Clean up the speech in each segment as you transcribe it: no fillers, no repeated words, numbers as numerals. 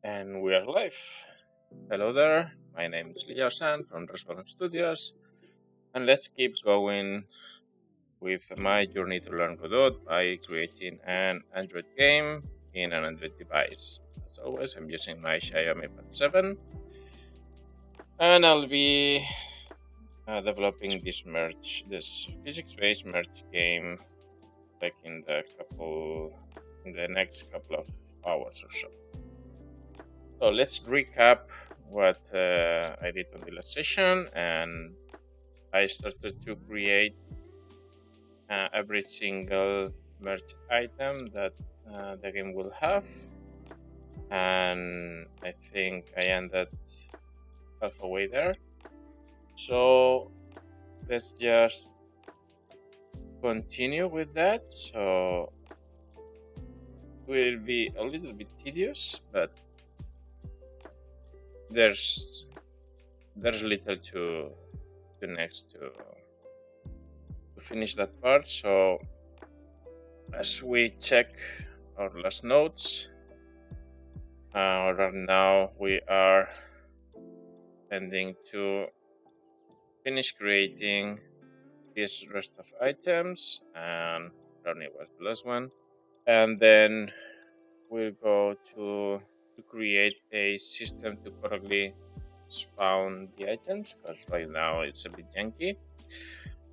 And we are live. Hello there, my name is Liao-san from Respawn Studios, and let's keep going with my journey to learn Godot by creating an Android game in an Android device. As always, I'm using my Xiaomi Pad 7, and I'll be developing this physics-based merge game like in the next couple of hours or so. So let's recap what I did on the last session, and I started to create every single merge item that the game will have, and I think I ended halfway there. So let's just continue with that. So it will be a little bit tedious, but there's little to next to finish that part. So as we check our last notes, right now we are tending to finish creating this rest of items, and Ronnie was the last one, and then we'll go to create a system to correctly spawn the items, because right now it's a bit janky.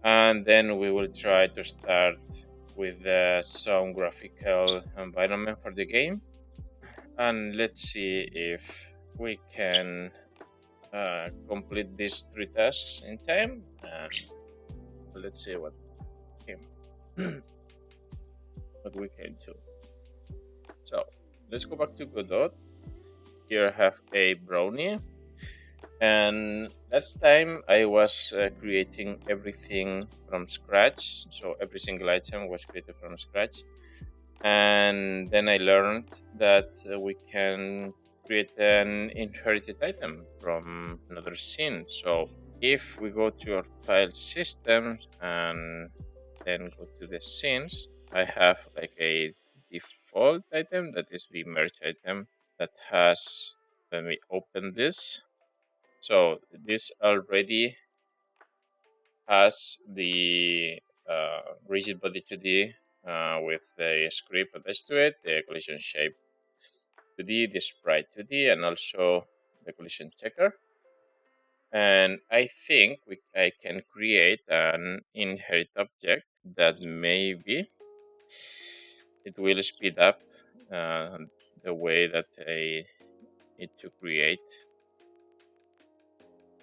And then we will try to start with some graphical environment for the game, and let's see if we can complete these 3 tasks in time, and let's see what what we can do. So let's go back to Godot. Here I have a brownie, and last time I was creating everything from scratch, so every single item was created from scratch, and then I learned that we can create an inherited item from another scene. So if we go to our file system and then go to the scenes, I have like a default item that is the merge item that has, let me open this. So this already has the rigid body 2D with the script attached to it, the collision shape 2D, the sprite 2D, and also the collision checker. And I think I can create an inherit object that maybe it will speed up the way that I need to create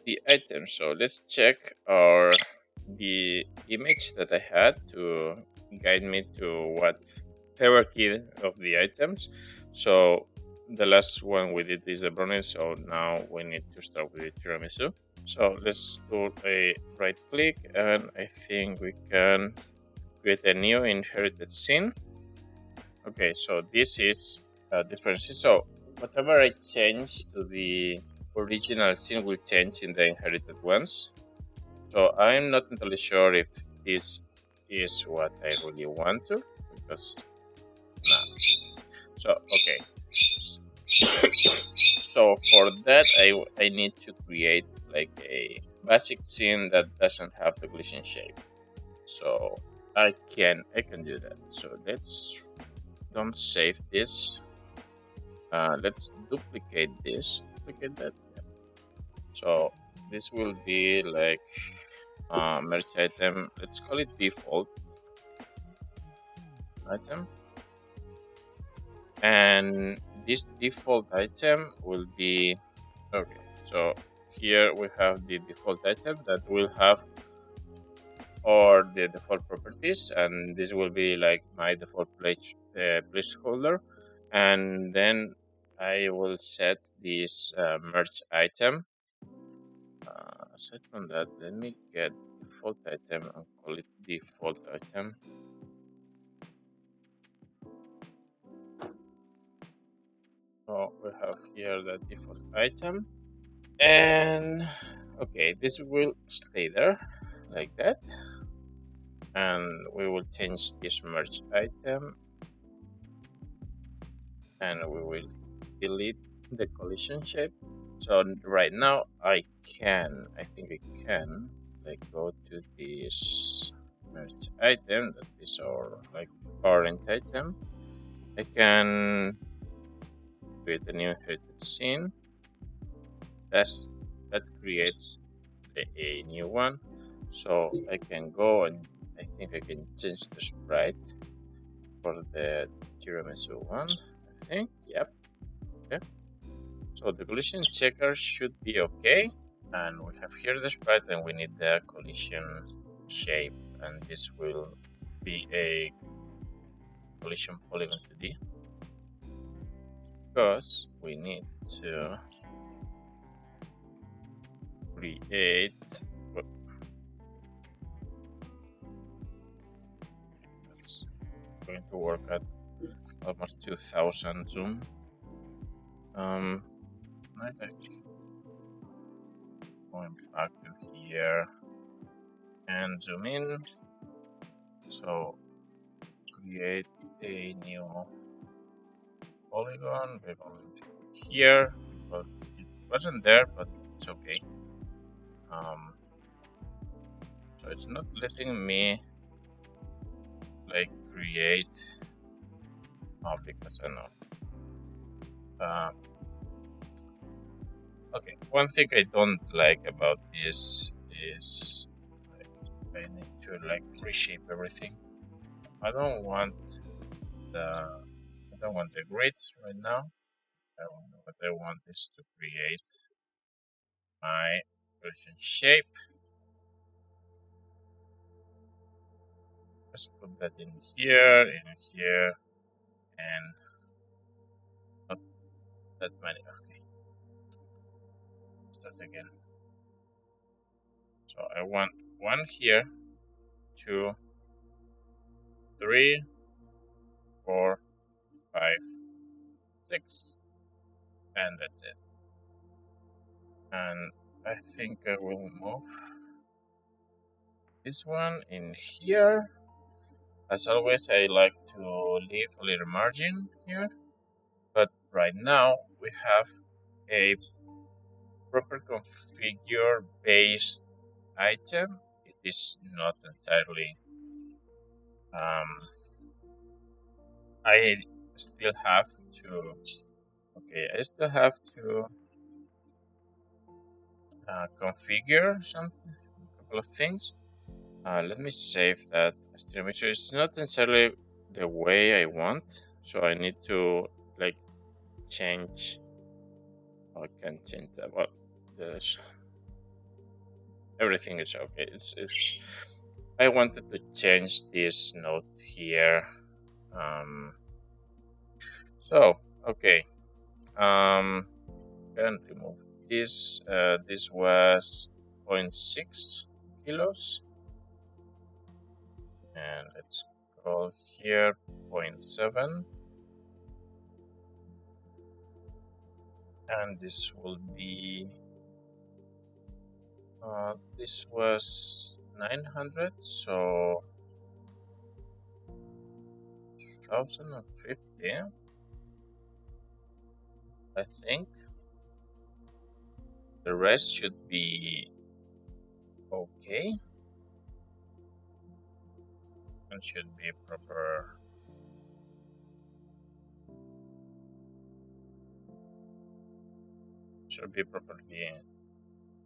the item. So let's check the image that I had to guide me to what hierarchy of the items. So the last one we did is a brownie, so now we need to start with the tiramisu. So let's do a right click, and I think we can create a new inherited scene. Okay, so this is a different scene. So whatever I change to the original scene will change in the inherited ones. So I'm not entirely sure if this is what I really want to, because so okay. So for that I need to create like a basic scene that doesn't have the collision shape. So I can do that. So let's don't save this. Let's duplicate this. Duplicate that. Yeah. So this will be like merge item. Let's call it default item, and this default item will be okay. So here we have the default item that will have or the default properties, and this will be like my default placeholder, and then I will set this merge item. Aside from that, let me get default item and call it default item. So we have here the default item, and okay, this will stay there like that, and we will change this merge item, and we will delete the collision shape. So right now I think I can like go to this merge item that is our like parent item. I can create a new inherited scene. That creates a new one. So I can go and I think I can change the sprite for the tiramisu one. I think, yep. Okay. So the collision checker should be okay. And we have here the sprite and we need the collision shape. And this will be a collision polygon 2D. Because we need to create that's going to work at almost 2000 zoom. Right, going back to here and zoom in. So create a new polygon. We're going to here. Well, it wasn't there, but it's okay. So it's not letting me like create. Oh, because I know. Okay, one thing I don't like about this is like I need to like reshape everything. I don't want the grid right now. What I want is to create my version shape. Let's put that in here, and not that many. Okay, start again. So I want 1 here, 2, 3, 4, 5, 6, and that's it. And I think I will move this one in here. As always, I like to leave a little margin here, but right now we have a proper configure based item. It is not entirely. I still have to. Okay, I still have to configure a couple of things. Let me save that as tiramisu. It's not necessarily the way I want, so I need to like change. I can change that. Well, everything is okay. It's. I wanted to change this note here. So okay. Can remove this. This was 0.6 kilos. And let's go here 0.7, and this will be this was 900, so 1050 I think. The rest should be okay and should be proper. Should be properly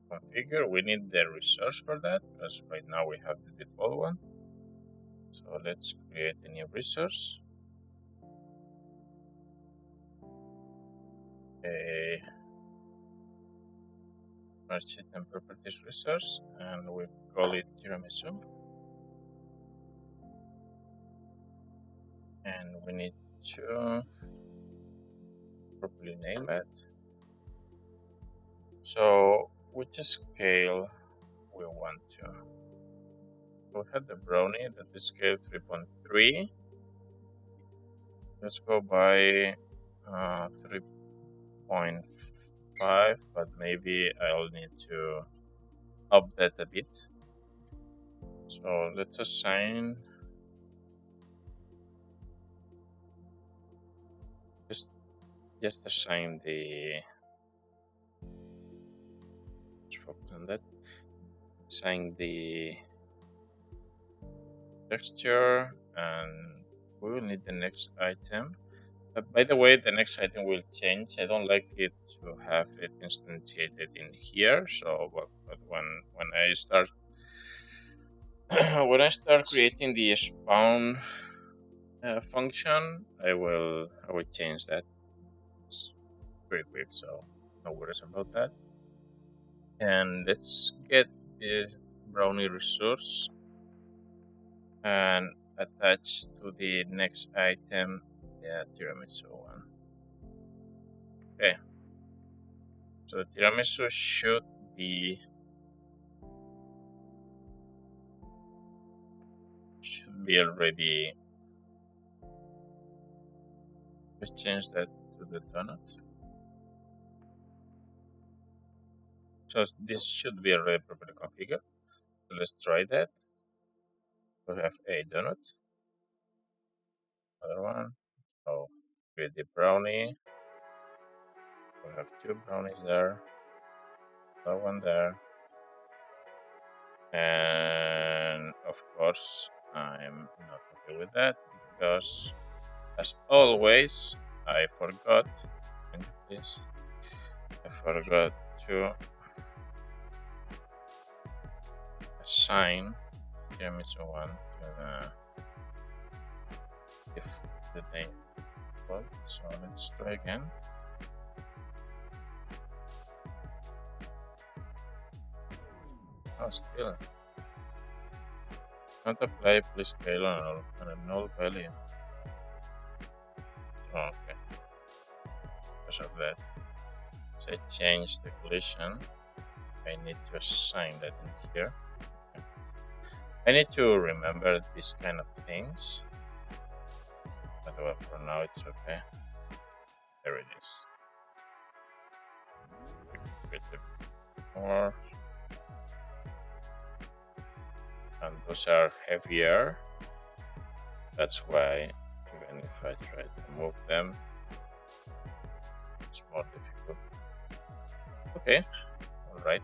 configured. We need the resource for that because right now we have the default one. So let's create a new resource. A merge it and properties resource, and we call it tiramisu. And we need to properly name it. So which scale we want to? We had the brownie that is scale 3.3. Let's go by 3.5, but maybe I'll need to up that a bit. So let's assign just just assign the, let's focus on that, assign the texture, and we will need the next item. By the way, the next item will change. I don't like it to have it instantiated in here. So, but when I start when I start creating the spawn function, I will change that. It's pretty quick, so no worries about that. And let's get the brownie resource and attach to the next item the tiramisu one. Okay, so the tiramisu should be already. Let's change that to the donut. So this should be already properly configured. So let's try that. We have a donut, another one. So create the brownie. We have 2 brownies there, another one there, and of course I'm not happy with that because, as always, I forgot. Please, I forgot to assign tiramisu one to the if the thing. So let's try again. Oh, still. Not apply, please scale on a null value. Oh, okay. Because of that. So I change the collision. I need to assign that in here. Okay. I need to remember these kind of things. But for now it's okay. There it is. A bit more. And those are heavier. That's why even if I try to move them, it's more difficult. Okay, alright.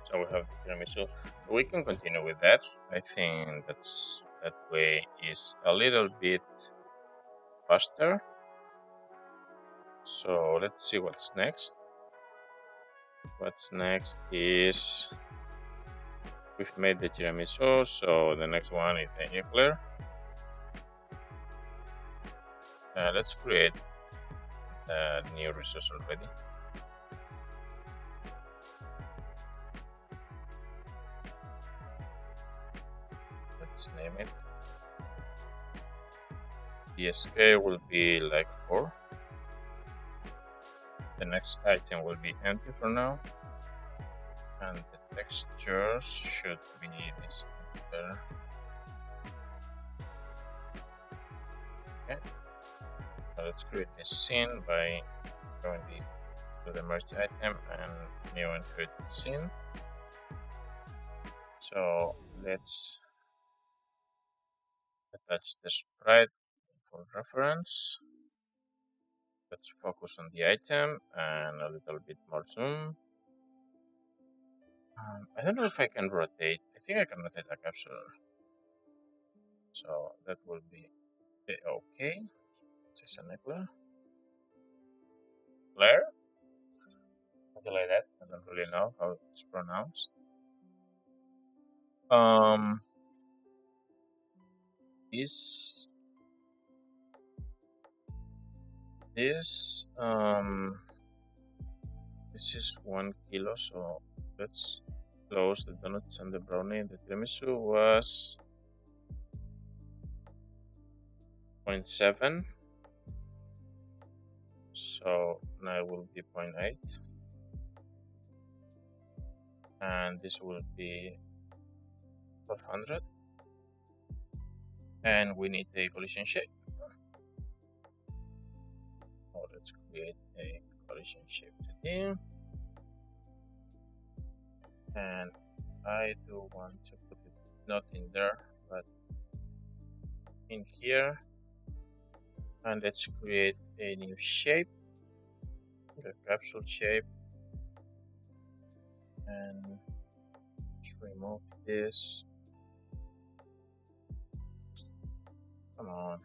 So we have the tiramisu. We can continue with that. I think that way is a little bit faster. So let's see what's next. What's next is we've made the tiramisu, so the next one is the eclair. Let's create a new resource already. Let's name it. The scale will be like 4. The next item will be empty for now. And the textures should be this there. Okay. So let's create a scene by going to the merge item and new and create the scene. So let's attach the sprite for reference. Let's focus on the item and a little bit more zoom. I don't know if I can rotate. I think I can rotate the capsule. So that will be okay. Just an eclair. Claire? Something like that. I don't really know how it's pronounced. This is 1 kilo, so let's close the donuts and the brownie. The tiramisu was 0.7, so now it will be 0.8, and this will be 1200, and we need a collision shape. So let's create a collision shape today. And I do want to put it not in there, but in here. And let's create a new shape, a capsule shape, and let's remove this. Come on.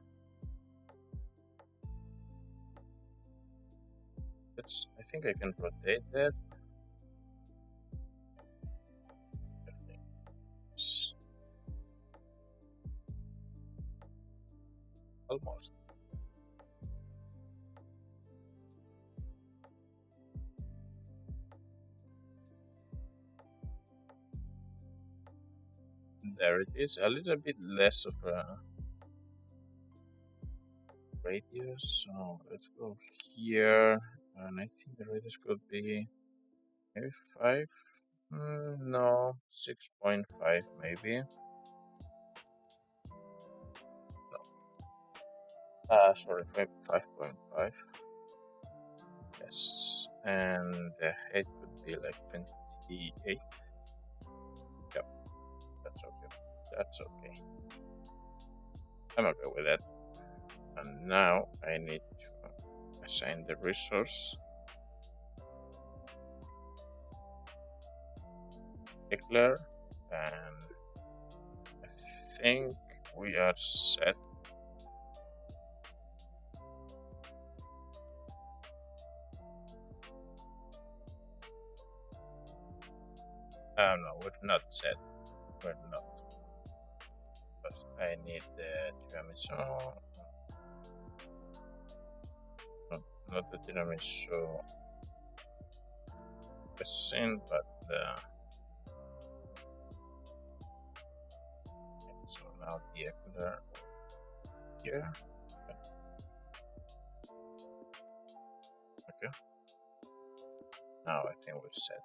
I think I can rotate that. I think it's almost. There it is. A little bit less of a radius. So let's go here. And I think the radius could be maybe 5. No, 6.5 maybe. No. Sorry, 5.5. Yes. And the height could be like 28. Yep, that's okay. That's okay. I'm okay with that. And now I need to assign the resource. Declare, and I think we are set. No, we're not set. We're not. Because I need the tiramisu. Not the tiramisu percent, but the. So now declare here. Okay. Now I think we're set.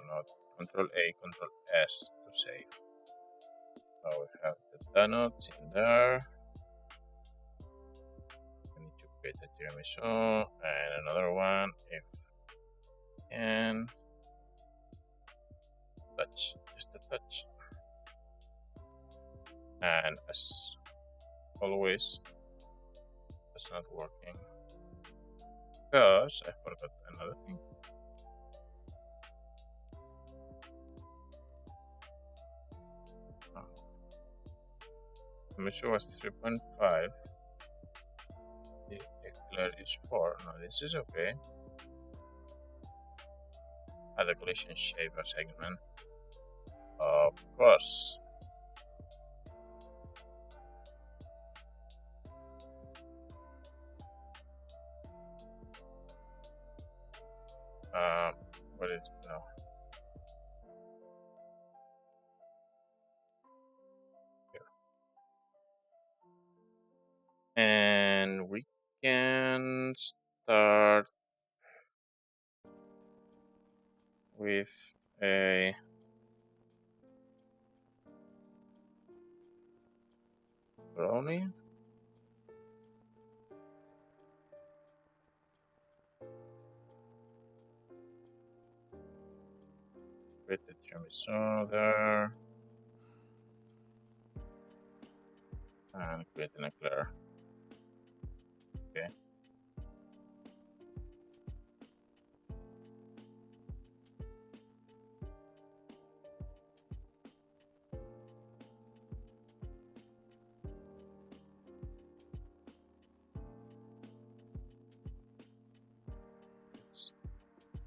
Not Control A, Control S to save. So we have the donuts in there. We need to create a tiramisu and another one if and touch, just a touch. And as always, it's not working because I forgot another thing. Tiramisu was 3.5. The eclair is 4. No, this is okay. Add a collision shape or segment. Of course. What is it now? Here. And we can start with a brownie. Create the tiramisu there. And create an eclair. Okay.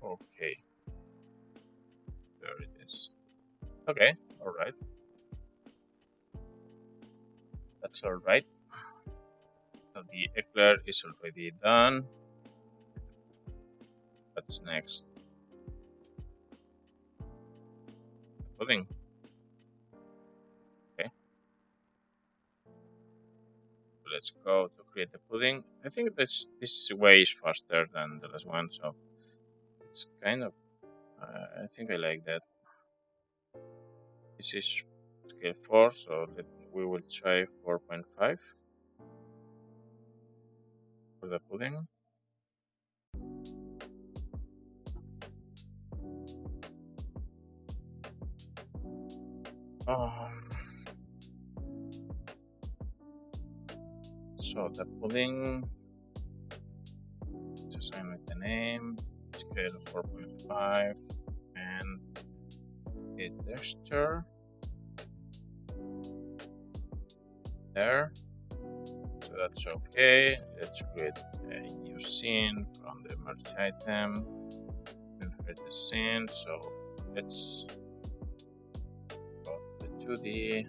Okay. There it is. Okay, alright. That's alright. So the eclair is already done. What's next? Pudding. Okay. So let's go to create the pudding. I think this way is faster than the last one, so it's kind of. I think I like that. This is scale 4, so we will try 4.5 for the pudding. So the pudding is assigned with the name, scale of 4.5, and a texture there. So that's okay. Let's create a new scene from the merge item. Inherit the scene. So let's go to the 2D.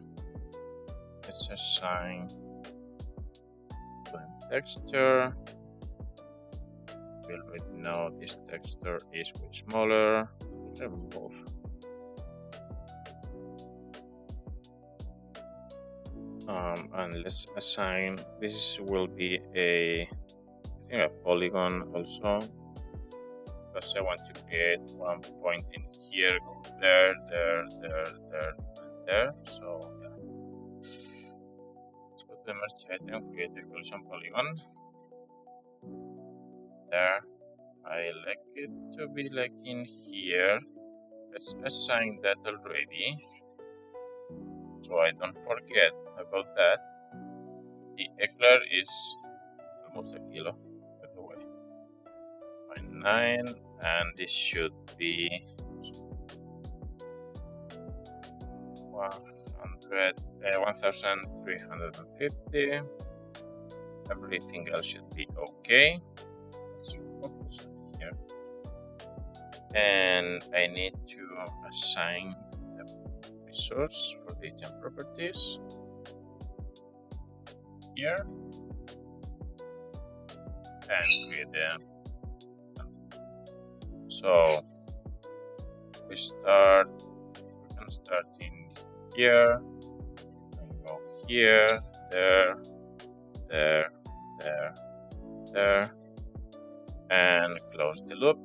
Let's assign blend texture. We already know this texture is way smaller. Remove. And let's assign, this will be I think a polygon also, because I want to create one point in here, go there, and there. So yeah. Let's go to the merge item, create a collision polygon. There. I like it to be like in here. Let's assign that already, so I don't forget about that. The eclair is almost a kilo, by the way. 0.9, and this should be 1,350. Everything else should be okay. Let's focus on here. And I need to assign the resource for the item properties here and create them. So we can start in here and go here, there, and close the loop.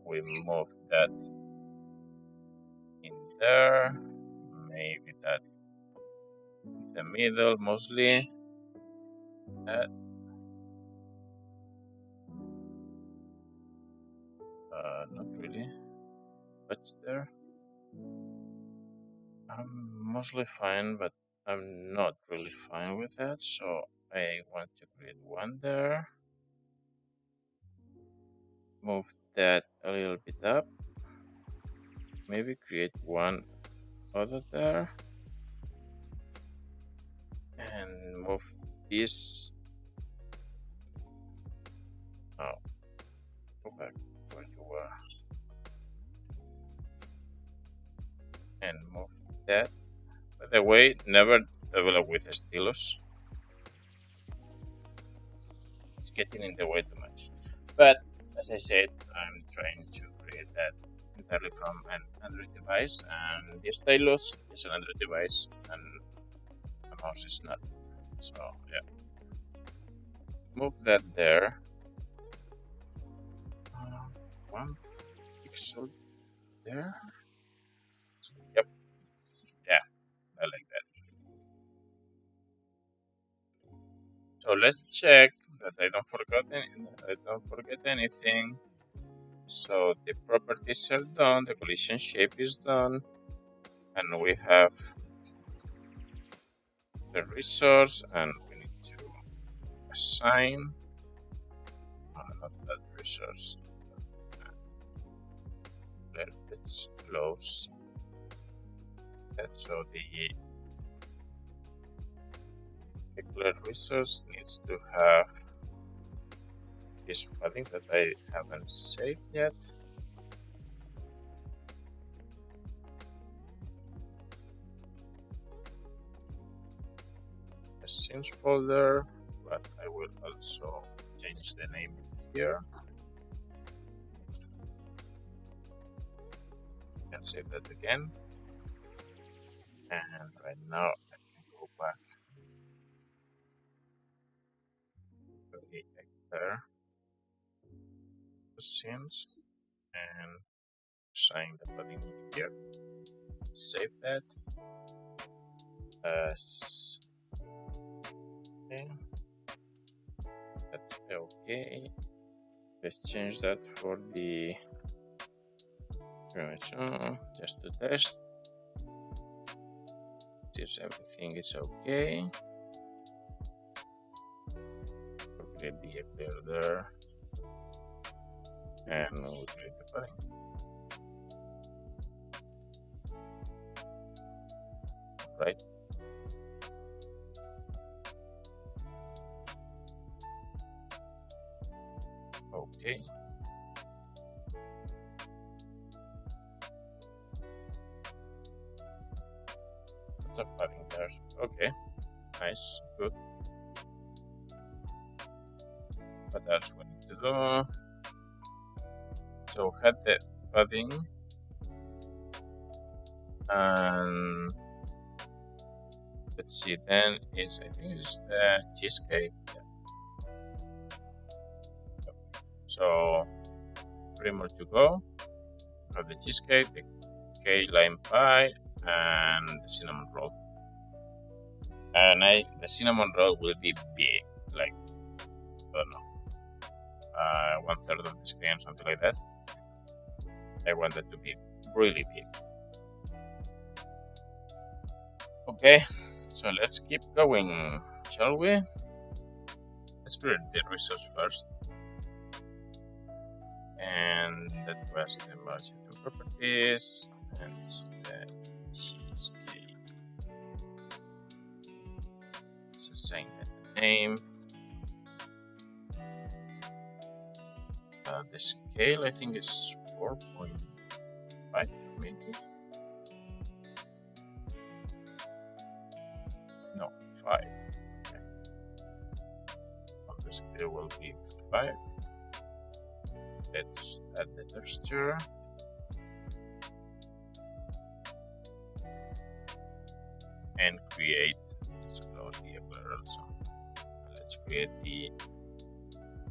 We move that in there, maybe that in the middle mostly. That. Not really. What's there? I'm mostly fine, but I'm not really fine with that, so I want to create one there. Move that a little bit up. Maybe create one other there. And move this. Oh, go back where you were. And move that. By the way, never develop with a stylus. It's getting in the way too much. But as I said, I'm trying to create that entirely from an Android device, and the stylus is an Android device, and the mouse is not. So yeah, move that there. 1 pixel there. Yep. Yeah, I like that. So let's check that I don't forget anything. So the properties are done, the collision shape is done, and we have the resource, and we need to assign not that resource. Let's close that. So the eclair resource needs to have this padding that I haven't saved yet. A scenes folder, but I will also change the name here. Can save that again. And right now I can go back to the eclair scenes and assign the padding here. Save that as okay. That's okay. Let's change that for the just to test. See if everything is okay. create the eclair there, and we'll create the padding. Right. Okay. Stop padding there. Okay. Nice. Good. What else we need to do? So had the padding, and let's see. Then is I think it's the cheesecake. Yeah. So 3 more to go. Have the cheesecake, the key lime pie, and the cinnamon roll. And the cinnamon roll will be big, like I don't know, 1/3 of the screen, something like that. I want it to be really big. Okay, so let's keep going, shall we? Let's create the resource first. And that was the marketing properties and the cheesecake. Let's assign the name. The scale I think is 4.5 maybe. No, 5. Okay. On the scale will be 5. Let's add the texture. And create, let's close the eclair also. Let's create the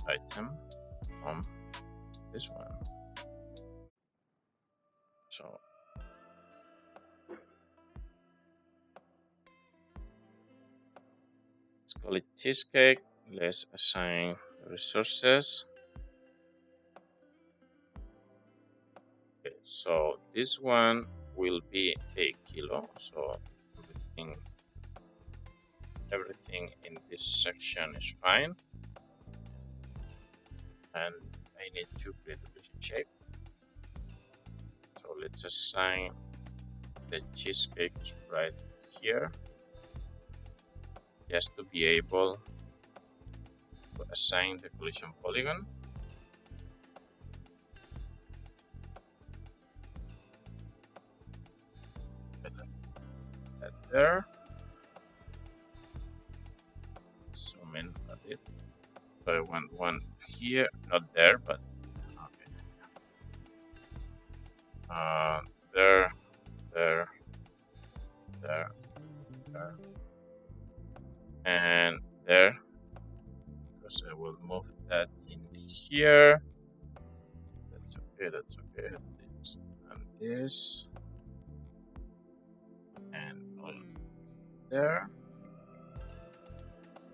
item from this one. So let's call it cheesecake. Let's assign resources. Okay, so this one will be a kilo. So everything in this section is fine. And I need to create a different shape. So let's assign the cheesecake right here, just to be able to assign the collision polygon. That there. Zoom in a bit. So I want one here, not there, but okay. There, there, and there. Because I will move that in here. That's okay. That's okay. This and this, and all there.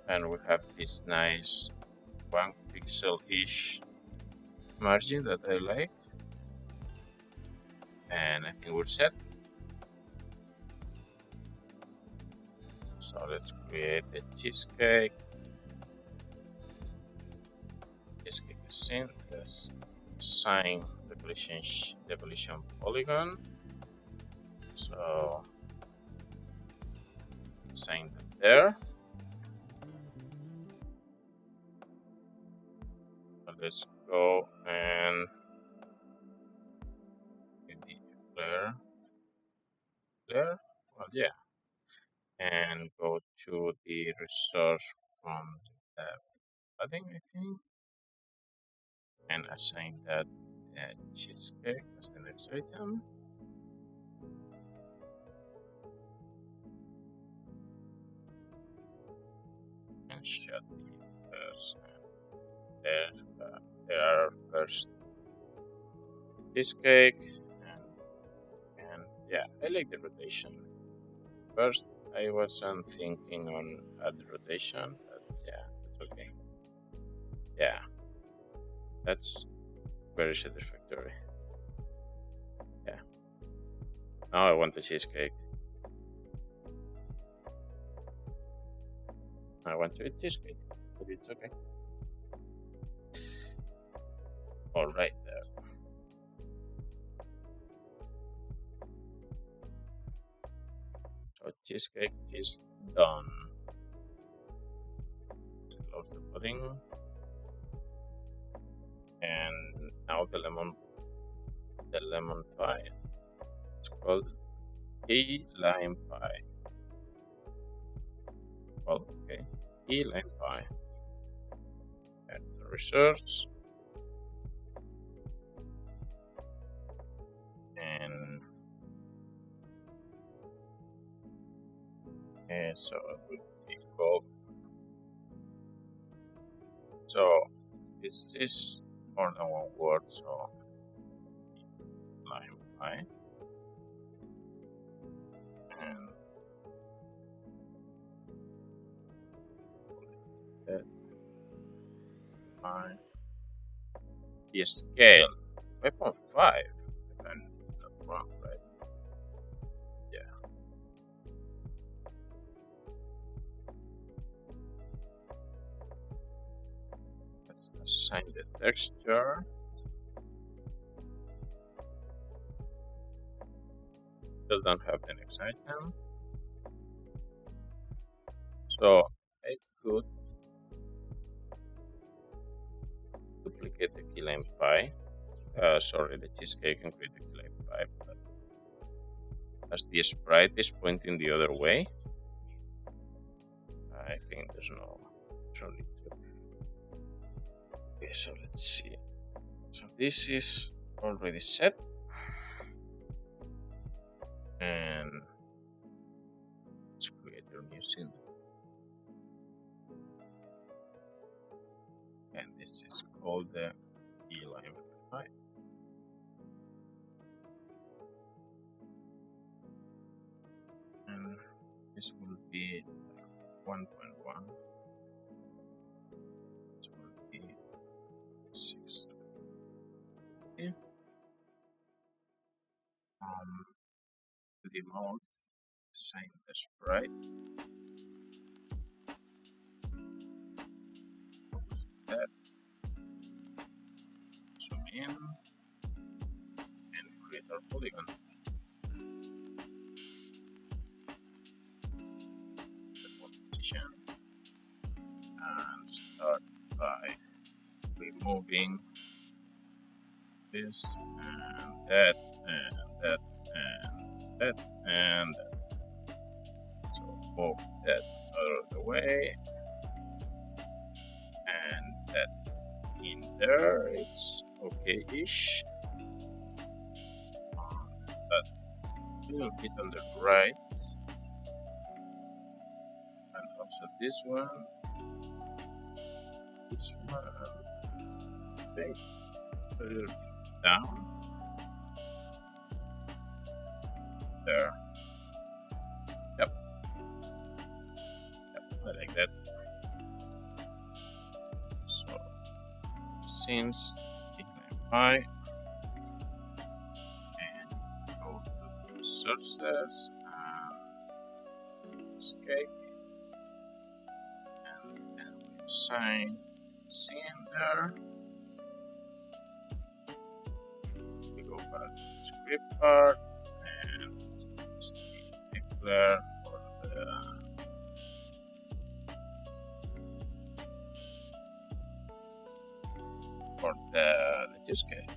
And we have this nice 1 pixel-ish margin that I like. And I think we're set. So let's create a cheesecake. Cheesecake is in. Let's assign the collision polygon. So assign that there. Let's go and clear. Well, yeah, and go to the resource from the padding, I think, and assign that cheesecake as the next item. And shut the first. There are first cheesecake, and yeah, I like the rotation. First, I wasn't thinking on add rotation, but yeah, that's okay. Yeah, that's very satisfactory. Yeah. Now I want the cheesecake. I want to eat cheesecake, but it's okay. All right there. So cheesecake is done. Close the pudding. And now the lemon pie. It's called key lime pie. Well, okay, key lime pie. Add the resource. And so it would be called. So this is more than one word, so lime pie. And that pie. The scale 5.5, if I'm not wrong, right? Yeah. Let's assign the texture. Still don't have the next item. So I could duplicate the key lime pie. Sorry, the cheesecake and create the key lime pie. But as the sprite is pointing the other way, I think there's no need to. Okay, so let's see. So this is already set. And let's create a new scene. And this is called the key lime pie. And this will be 1.1. This will be 6. Okay. To the mode, assign the sprite. Focus on that. Zoom in and create our polygon. Position and start by removing this and that and that and that and that. So move that out of the way and that in there. It's okay-ish. But a little bit on the right. And also this one, I think a little bit down, there. Yep, I like that. So since ignite and go to sources and escape. Assign scene there. We go back to the script part and declare for the cheesecake.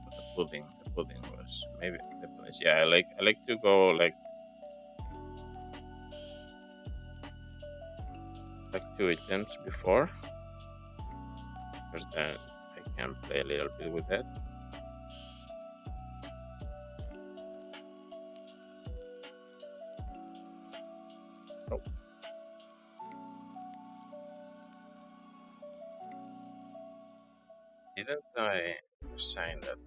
The pudding was maybe the place. Yeah, I like to go like 2 items before, because then I can play a little bit with that. Oh. Didn't I assign that?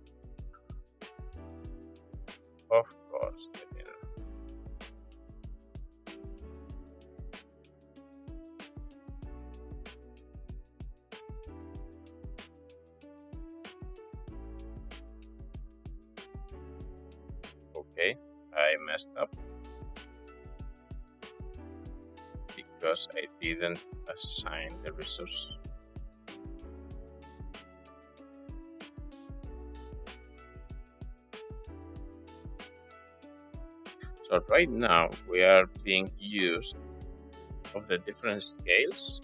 Of course I didn't. Okay, I messed up because I didn't assign the resource. So right now we are being used of the different scales,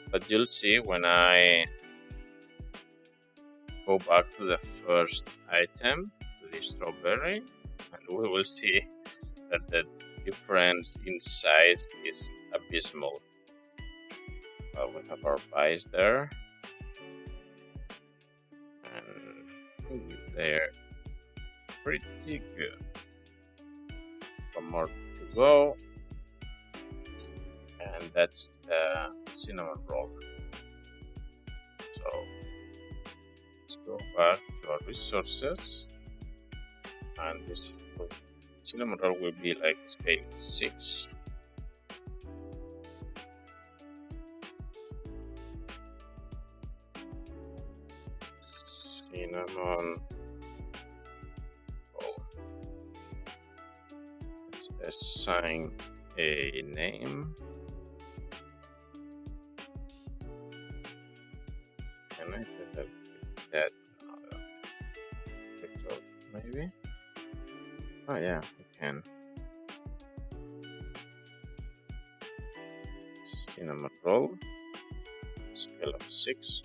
but you'll see when I go back to the first item, to the strawberry, and we will see that the difference in size is abysmal. Well, we have our pies there, and they're pretty good. One more to go, and that's the cinnamon roll. So let's go back to our resources, and this cinnamon roll will be like scale 6. Cinnamon roll. Let's assign a name. Can I do that with that? No, maybe? Oh yeah, we can. Cinnamon roll, scale of 6.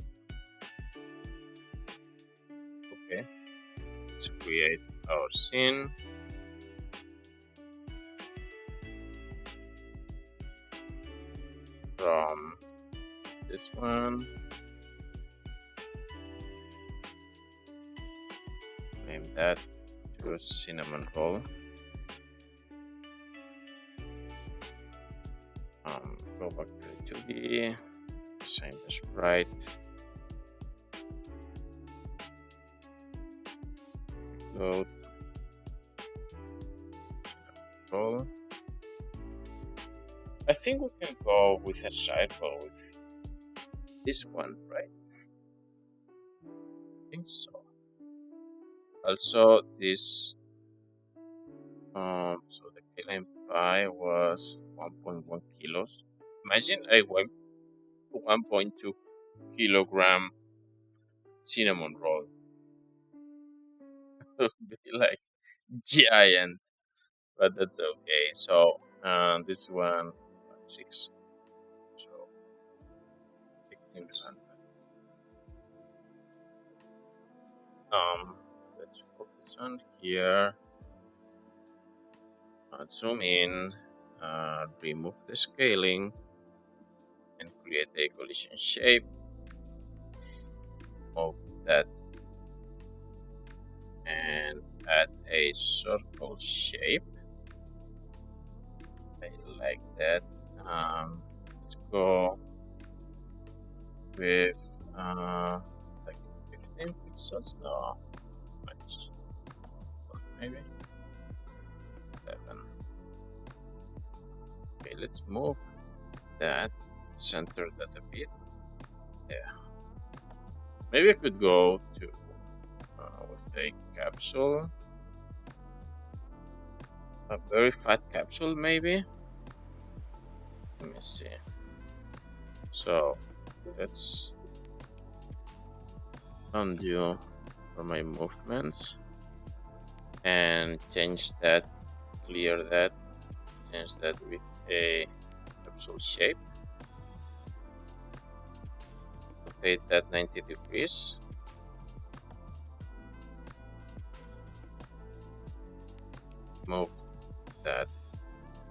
Okay, let's create our scene. From this one, name that to cinnamon roll. Go back to 2D, assign the sprite. Go roll. I think we can go with a side roll with this one, right? I think so. Also, this so the Kaline pie was 1.1 kilos. Imagine I went 1.2 kilogram cinnamon roll. It would be like giant, but that's okay. So this one 6, so 1500. Let's focus on here. Zoom in, remove the scaling, and create a collision shape of that, and add a circle shape. I like that. Let's go with like 15 pixels. No, much. Maybe 7. Okay, let's move that, center that a bit. Yeah. Maybe I could go to with a capsule, a very fat capsule, maybe. Let me see. So let's undo for my movements and change that, clear that, change that with a capsule shape. Rotate that 90 degrees. Move that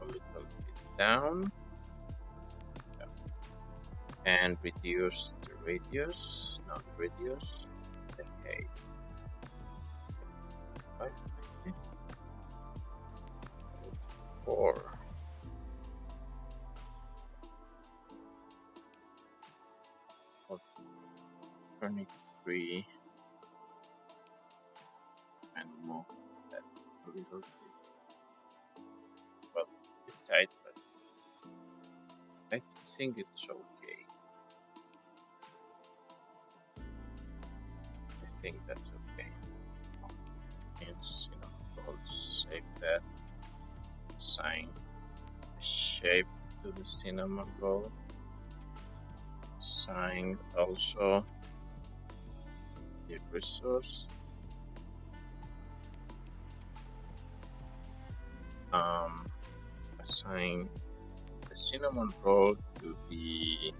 a little bit down. And reduce the radius, not radius, the height. 4. Or 23. And move that a little bit. Well, a bit tight, but I think it's okay. I think that's okay. It's, I'll save that, assign the shape to the cinnamon roll. Assign also the resource. Assign the cinnamon roll to the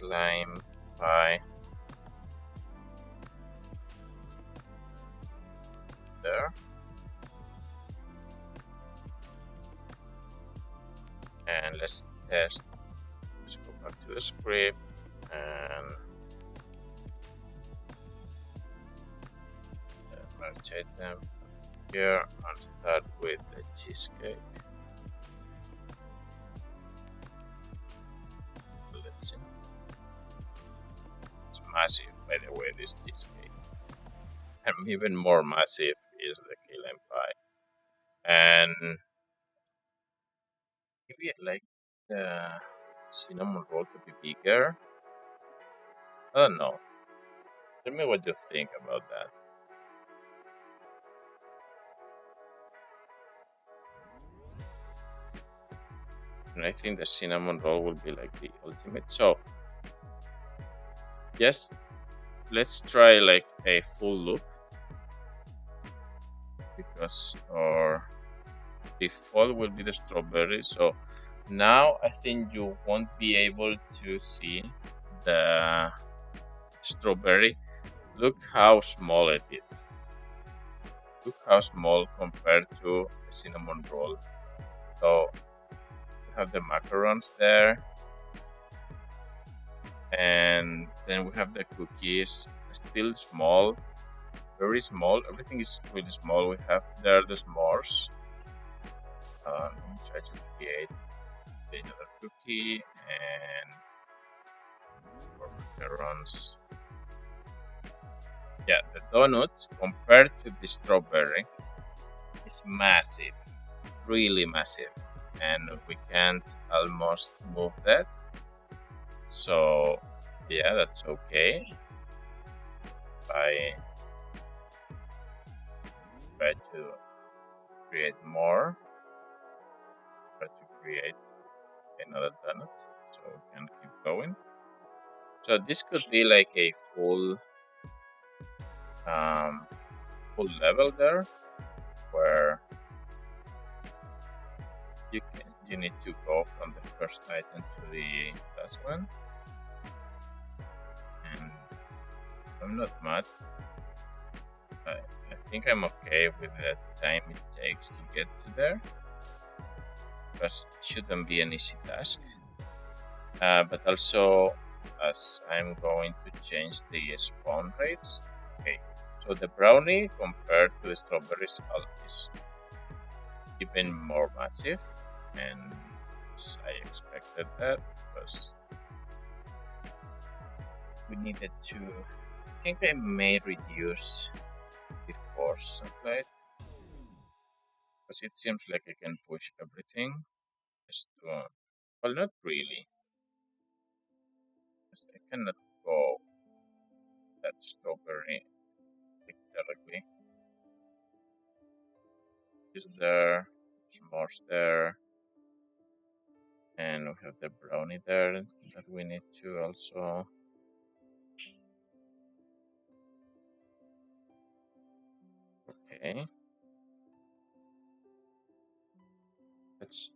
lime pie there. And let's test. Let's go back to the script and merge item here and start with the cheesecake. Let's see. It's massive, by the way, this cheesecake. And even more massive is the key lime pie. And maybe I'd like the cinnamon roll to be bigger. I don't know. Tell me what you think about that. And I think the cinnamon roll will be like the ultimate. So, yes, let's try like a full loop because our default will be the strawberry. So now I think you won't be able to see the strawberry. Look how small it is. Look how small compared to the cinnamon roll. So we have the macarons there, and then we have the cookies, still small, very small. Everything is really small. We have there the s'mores. Let me try to create another cookie and for macarons. Yeah, the donut compared to the strawberry is massive, really massive, and we can't almost move that. So yeah, that's okay. I try to create more, try to create another donut so we can keep going. So this could be like a full level there where you need to go from the first item to the last one, and I'm not mad. I think I'm okay with the time it takes to get to there, because it shouldn't be an easy task. But also, as I'm going to change the spawn rates. Okay, so the brownie compared to the strawberries is even more massive, and I expected that because we needed to. I think I may reduce the force supply because it seems like I can push everything just to, well, not really, because I cannot go that strawberry directly. Is there, s'mores there, and we have the brownie there that we need to also. Okay, that's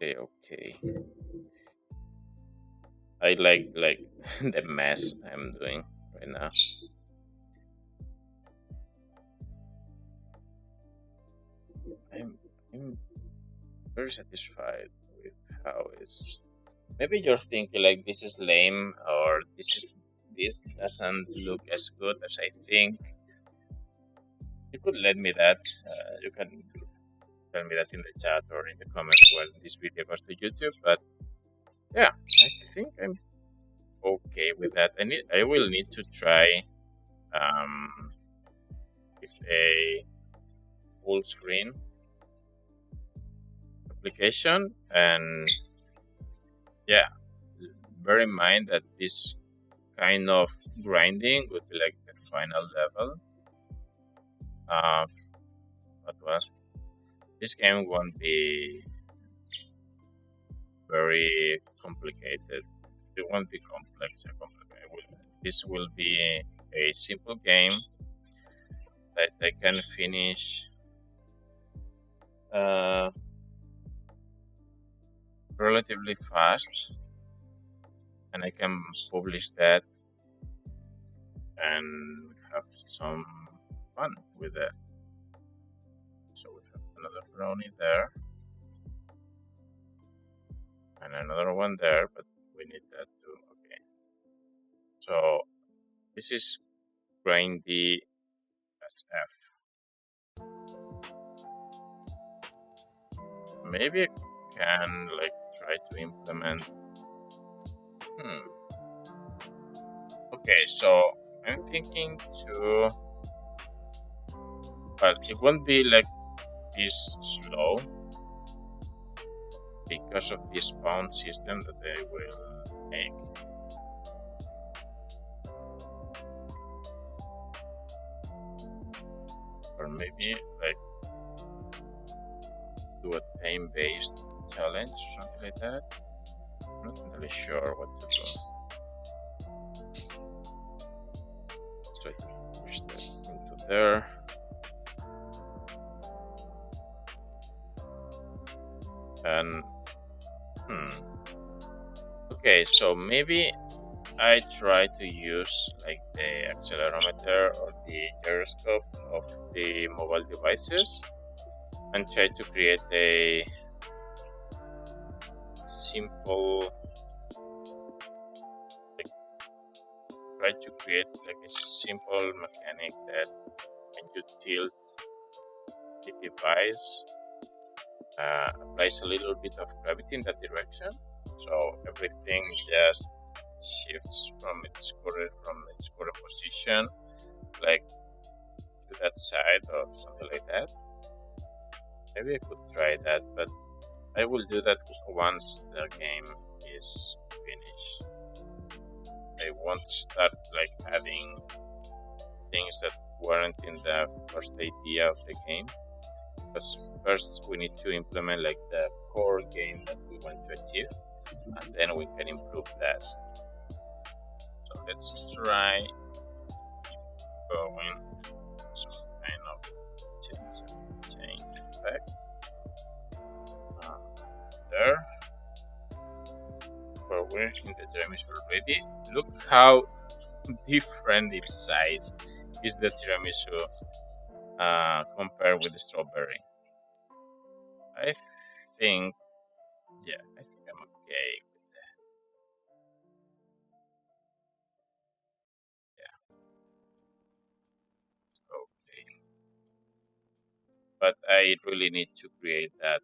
okay. I like the mess I'm doing right now. I'm very satisfied with how it's. Maybe you're thinking like this is lame or this doesn't look as good as I think. You could let me that. You can tell me that in the chat or in the comments when this video goes to YouTube. But yeah, I think I'm okay with that. I will need to try with a full screen application, and yeah, bear in mind that this kind of grinding would be like the final level. But well, this game won't be very complicated. It won't be complex or complicated. This will be a simple game that I can finish uh, relatively fast, and I can publish that and have some fun with it. So we have another brownie there, and another one there, but we need that too. Okay. So this is grindy SF. Maybe I can like try to implement. Okay, so I'm thinking to, but it won't be like this slow because of the spawn system that they will make. Or maybe like do a time-based challenge or something like that. I'm not entirely sure what to do. Let's try to push that into there. And okay, so maybe I try to use like the accelerometer or the gyroscope of the mobile devices and try to create a simple, like, try to create like a simple mechanic that when you tilt the device applies a little bit of gravity in that direction, so everything just shifts from its current position, like to that side or something like that. Maybe I could try that, but I will do that once the game is finished. I won't start like adding things that weren't in the first idea of the game, because first we need to implement like the core game that we want to achieve, and then we can improve that. So let's try keep going some kind of change effect there. We're working the tiramisu already. Look how different in size is the tiramisu compared with the strawberry. I think I'm okay with that. Yeah, okay. But I really need to create that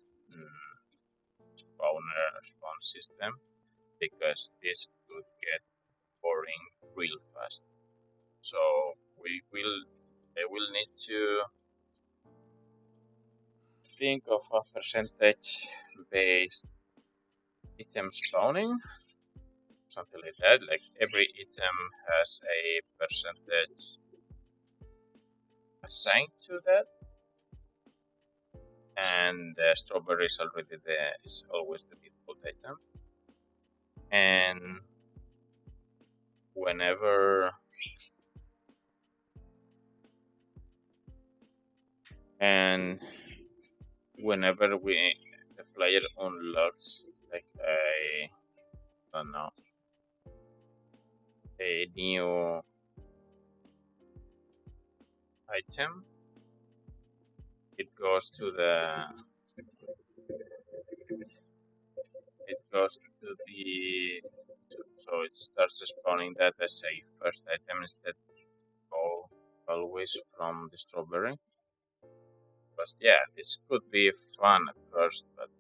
spawn system, because this could get boring real fast. So I will need to think of a percentage based item spawning, something like that. Like every item has a percentage assigned to that, and the strawberry is already there, is always the default item. And whenever the player unlocks like I don't know, a new item, it goes to the so it starts spawning that as a first item instead of always from the strawberry. But yeah, this could be fun at first, but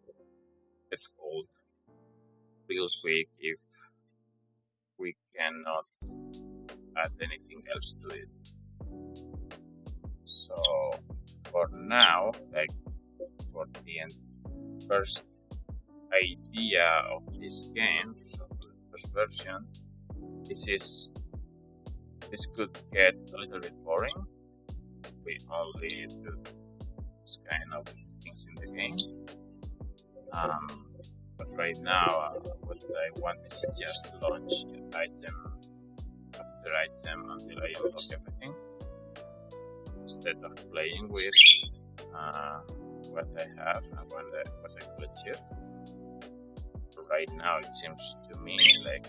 get old real quick if we cannot add anything else to it. So for now, like for the first idea of this game, so the first version, this could get a little bit boring. We only do this kind of things in the game. But right now, what I want is just launch item after item until I unlock everything, instead of playing with what I have and what I could achieve. Right now, it seems to me like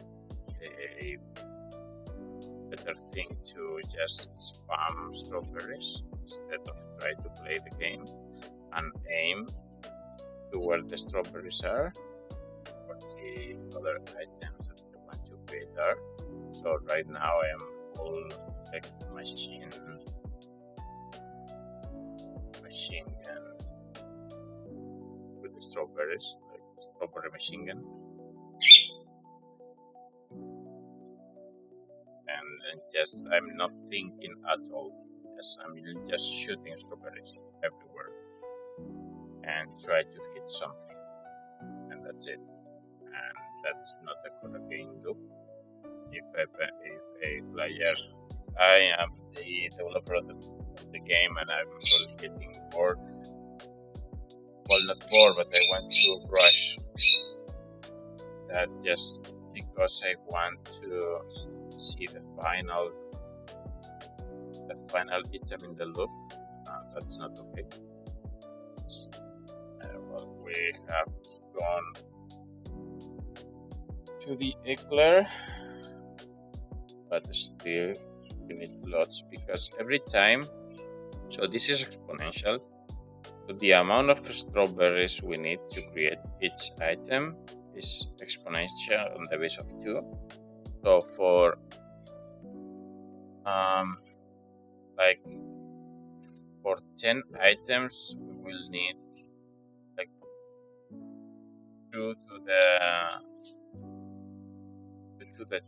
a better thing to just spam strawberries instead of try to play the game and aim to where the strawberries are or the other items that I want to create are. So right now I am full like machine gun with the strawberries, like strawberry machine gun. And just I'm not thinking at all. Yes, I'm just shooting strawberries everywhere and try to hit something, and that's it. And that's not a correct game loop. If a player, I am the developer of the game, and I'm really getting bored. Well, not bored, but I want to rush that just because I want to see the final item in the loop. That's not okay. Well, we have gone to the eclair, but still we need lots because every time. So this is exponential. So the amount of strawberries we need to create each item is exponential on the base of 2. So for like for 10 items we will need like 2 to the 10,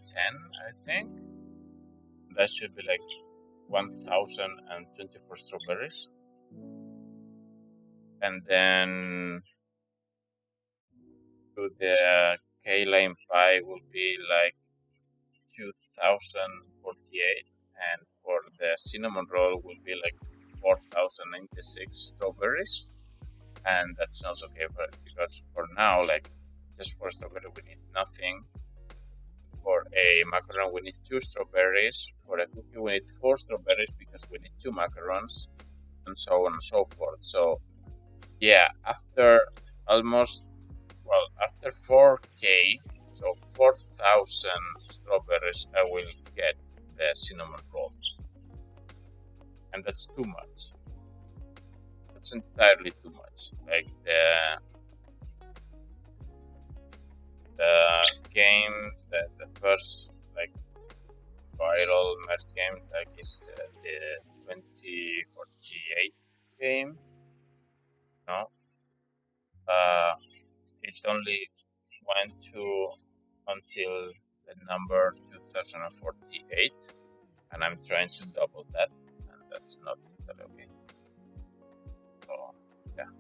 I think. That should be like 1024 strawberries. And then to the K line pi will be like 2048, and for the cinnamon roll will be like 4096 strawberries. And that's not okay because for now, like just for strawberry we need nothing. For a macaron we need 2 strawberries. For a cookie we need 4 strawberries because we need 2 macarons, and so on and so forth. So yeah, after 4K, so 4,000 strawberries, I will get the cinnamon roll. And that's too much. That's entirely too much. Like the game, the first like viral merge game, like is the 2048 game. No, it only went to until the number 2048, and I'm trying to double that, and that's not totally okay. So yeah,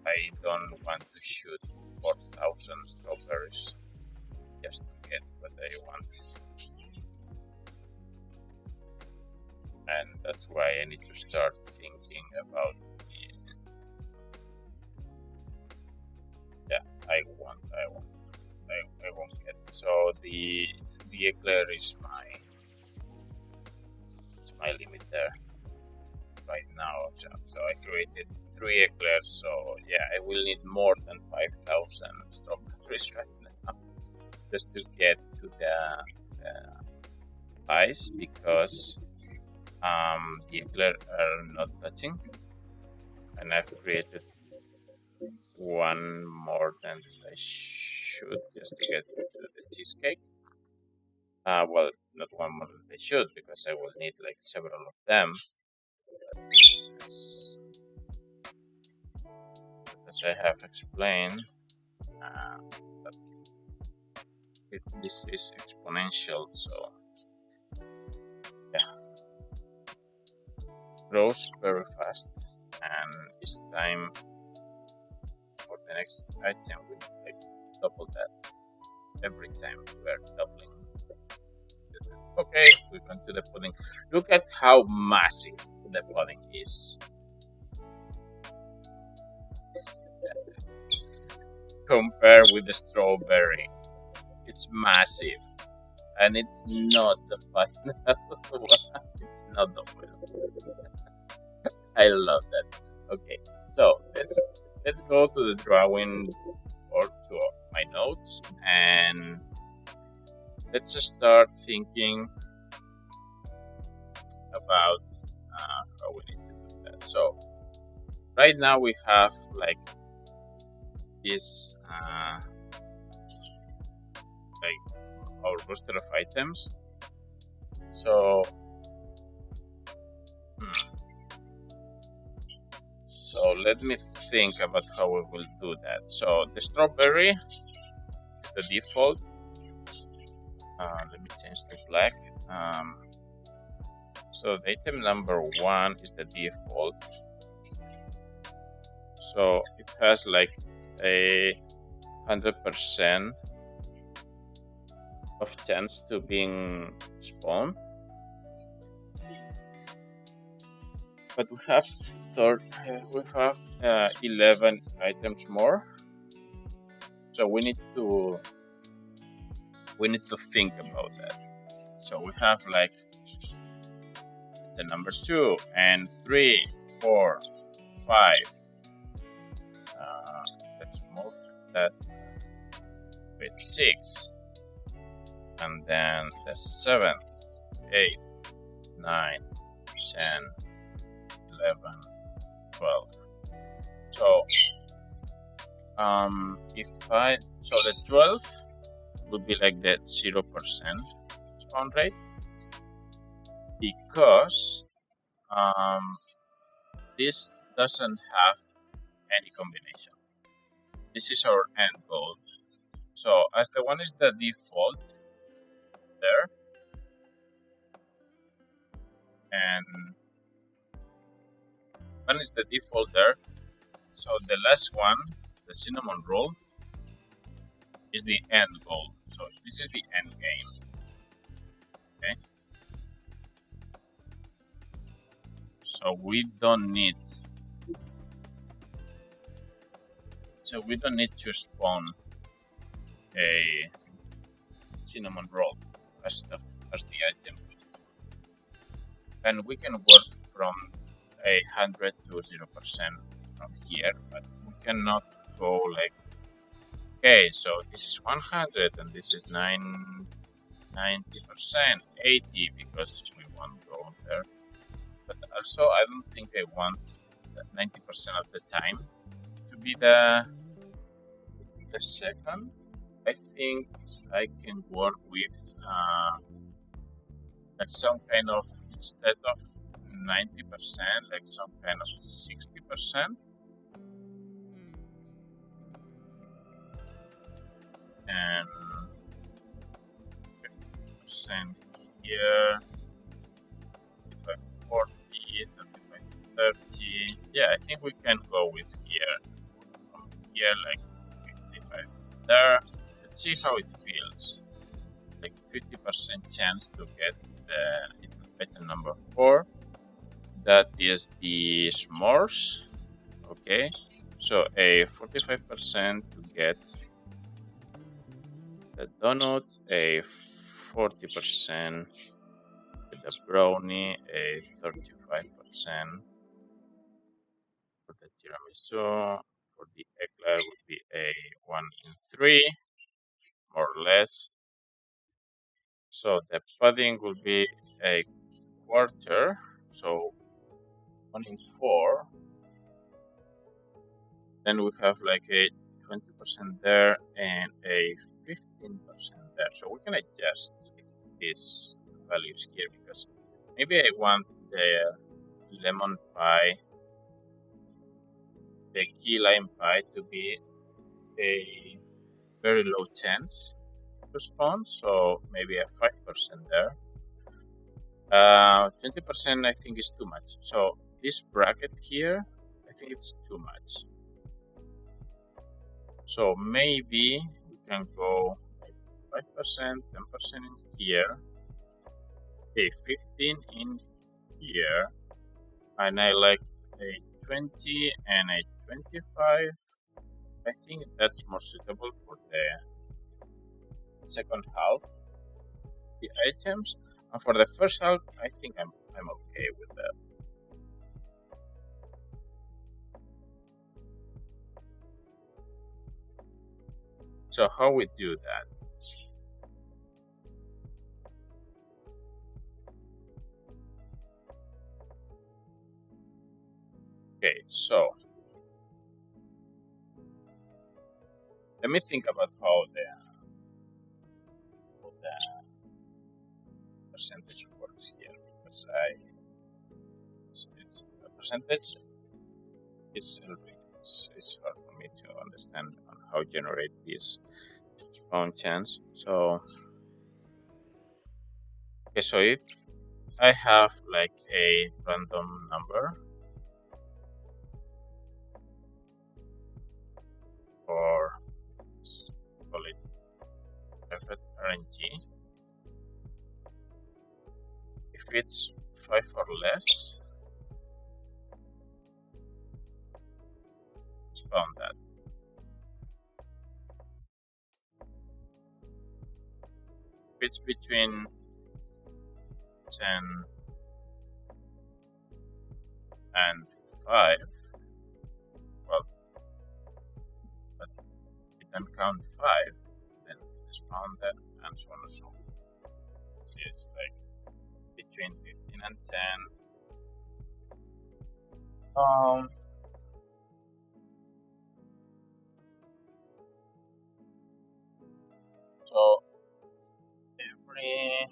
I don't want to shoot 4,000 strawberries just to get what I want, and that's why I need to start thinking about I won't get it. So the eclair is my limit there right now. So I created 3 eclairs. So yeah, I will need more than 5,000 strawberries right now just to get to the ice, because the eclair are not touching, and I've created one more than I should just to get to the cheesecake. Well, not one more than I should, because I will need like several of them. As I have explained, this is exponential, so yeah, grows very fast, and it's time for the next item we like double that every time we are doubling. Okay, we come to the pudding. Look at how massive the pudding is. compare with the strawberry. It's massive, and it's not the final one. It's not the final. I love that. Okay, so let's go to the drawing or to my notes, and let's start thinking about how we need to do that. So right now we have like this like our roster of items. So so let me think about how we will do that. So the strawberry is the default. Let me change to black. So the item number 1 is the default. So it has like a 100% of chance to being spawned. But we have 11 items more. So we need to think about that. So we have like the number 2 and 3, 4, 5. Let's move that with 6, and then the 7th, 8, 9, 10, 11, 12. So so the 12 would be like that 0% spawn rate, because this doesn't have any combination. This is our end goal. So as the 1 is the default there, and 1 is the default there, so the last one, the cinnamon roll, is the end goal. So this is the end game. Okay. So we don't need to spawn a cinnamon roll as the item, and we can work from 100 to 0% from here, but we cannot go like, okay, so this is 100 and this is 90%, 80, because we won't go there. But also I don't think I want 90% of the time to be the second. I think I can work with like some kind of, instead of 90%, like some kind of 60%, and 50% here, 35, 40, 35, 30. Yeah, I think we can go with here. From here, like 55 there. Let's see how it feels. Like 50% chance to get the item number 4. That is the s'mores. Okay, so a 45% to get the donut, a 40% with the brownie, a 35% for the tiramisu. For the eclair would be a 1 in 3, more or less. So the pudding will be a quarter, so 1 in 4. Then we have like a 20% there and a 15% there. So we can adjust these values here, because maybe I want the lemon pie, the key lime pie, to be a very low chance to spawn. So maybe a 5% there. 20% I think is too much. So this bracket here, I think it's too much. So maybe we can go like 5%, 10% in here, a 15 in here, and I like a 20 and a 25, I think that's more suitable for the second half, the items. And for the first half, I think I'm okay with that. So how we do that? Okay, so let me think about how the percentage works here, because the percentage is it's hard for me to understand on how generate this spawn chance. So okay, so if I have like a random number or let's call it perfect RNG, if it's 5 or less, spawn that. If it's between 10 and 5, well, but we don't count 5, then spawn that, and so on and so on. See, it's like between 15 and 10.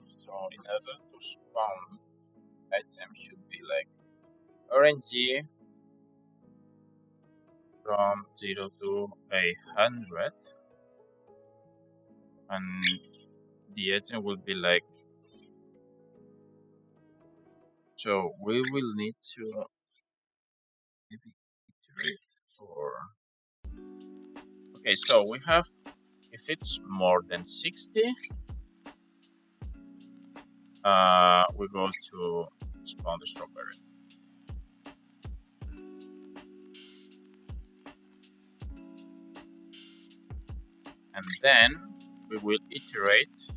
So in order to spawn, item should be like RNG from 0 to 100, and the item will be like. So we will need to maybe iterate or. Okay, so we have, if it's more than 60, we go to spawn the strawberry. And then we will iterate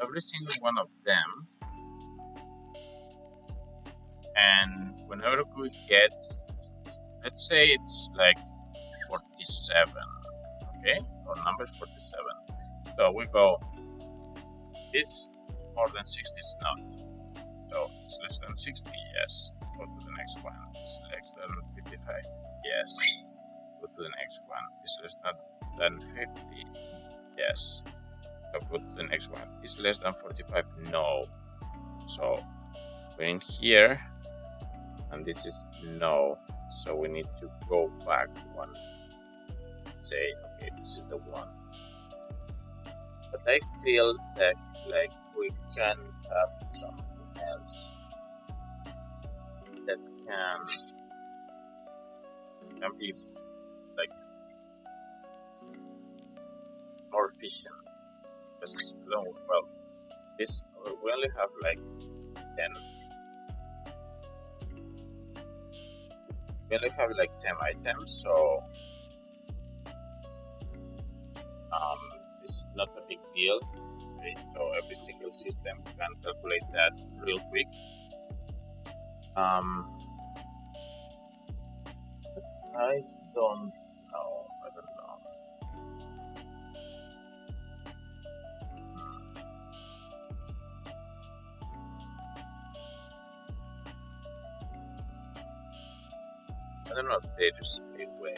every single one of them. And whenever we get, let's say it's like 47, okay? Our number is 47. So we go, this more than 60 is not. So it's less than 60, yes. Go to the next one. It's less than 55, yes. Go to the next one. It's less than 50, yes. So go to the next one. It's less than 45, no. So we're in here, and this is no. So we need to go back one. Say, okay, this is the one. But I feel that like we can have something else that can be like more efficient. Because well, this we only have like 10. We only have like 10 items, so it's not a big deal. Okay? So every single system can calculate that real quick. But I don't know. I don't know if there's a way.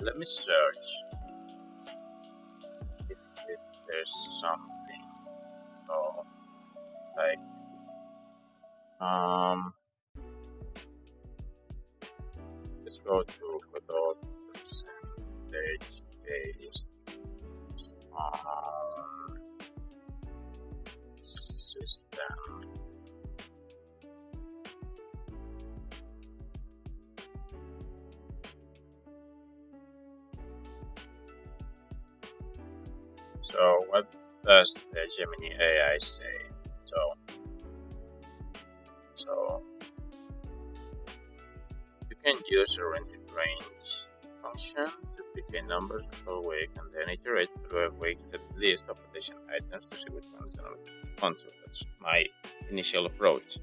Let me search if there's something. Oh, like let's go to Godot percentage based system. So what does the Gemini AI say? So you can use a rented range function to pick a number total weight and then iterate through a weighted list of addition items to see which one is another respond to. That's my initial approach.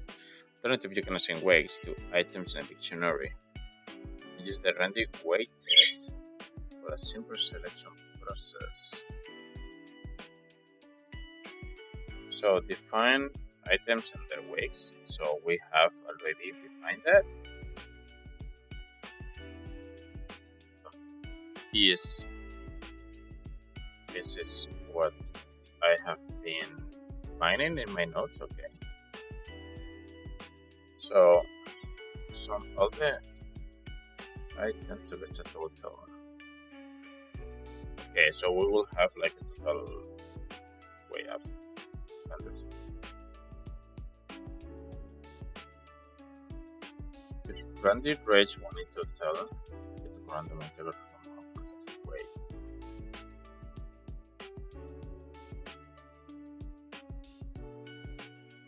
Alternatively, you can assign weights to items in a dictionary. Use the random weighted for a simple selection process. So define items and their weights. So we have already defined that. This is what I have been defining in my notes. Okay. So sum all the items to get a total. Okay, so we will have like a total way up. If random range one in total, it's random integer from weight.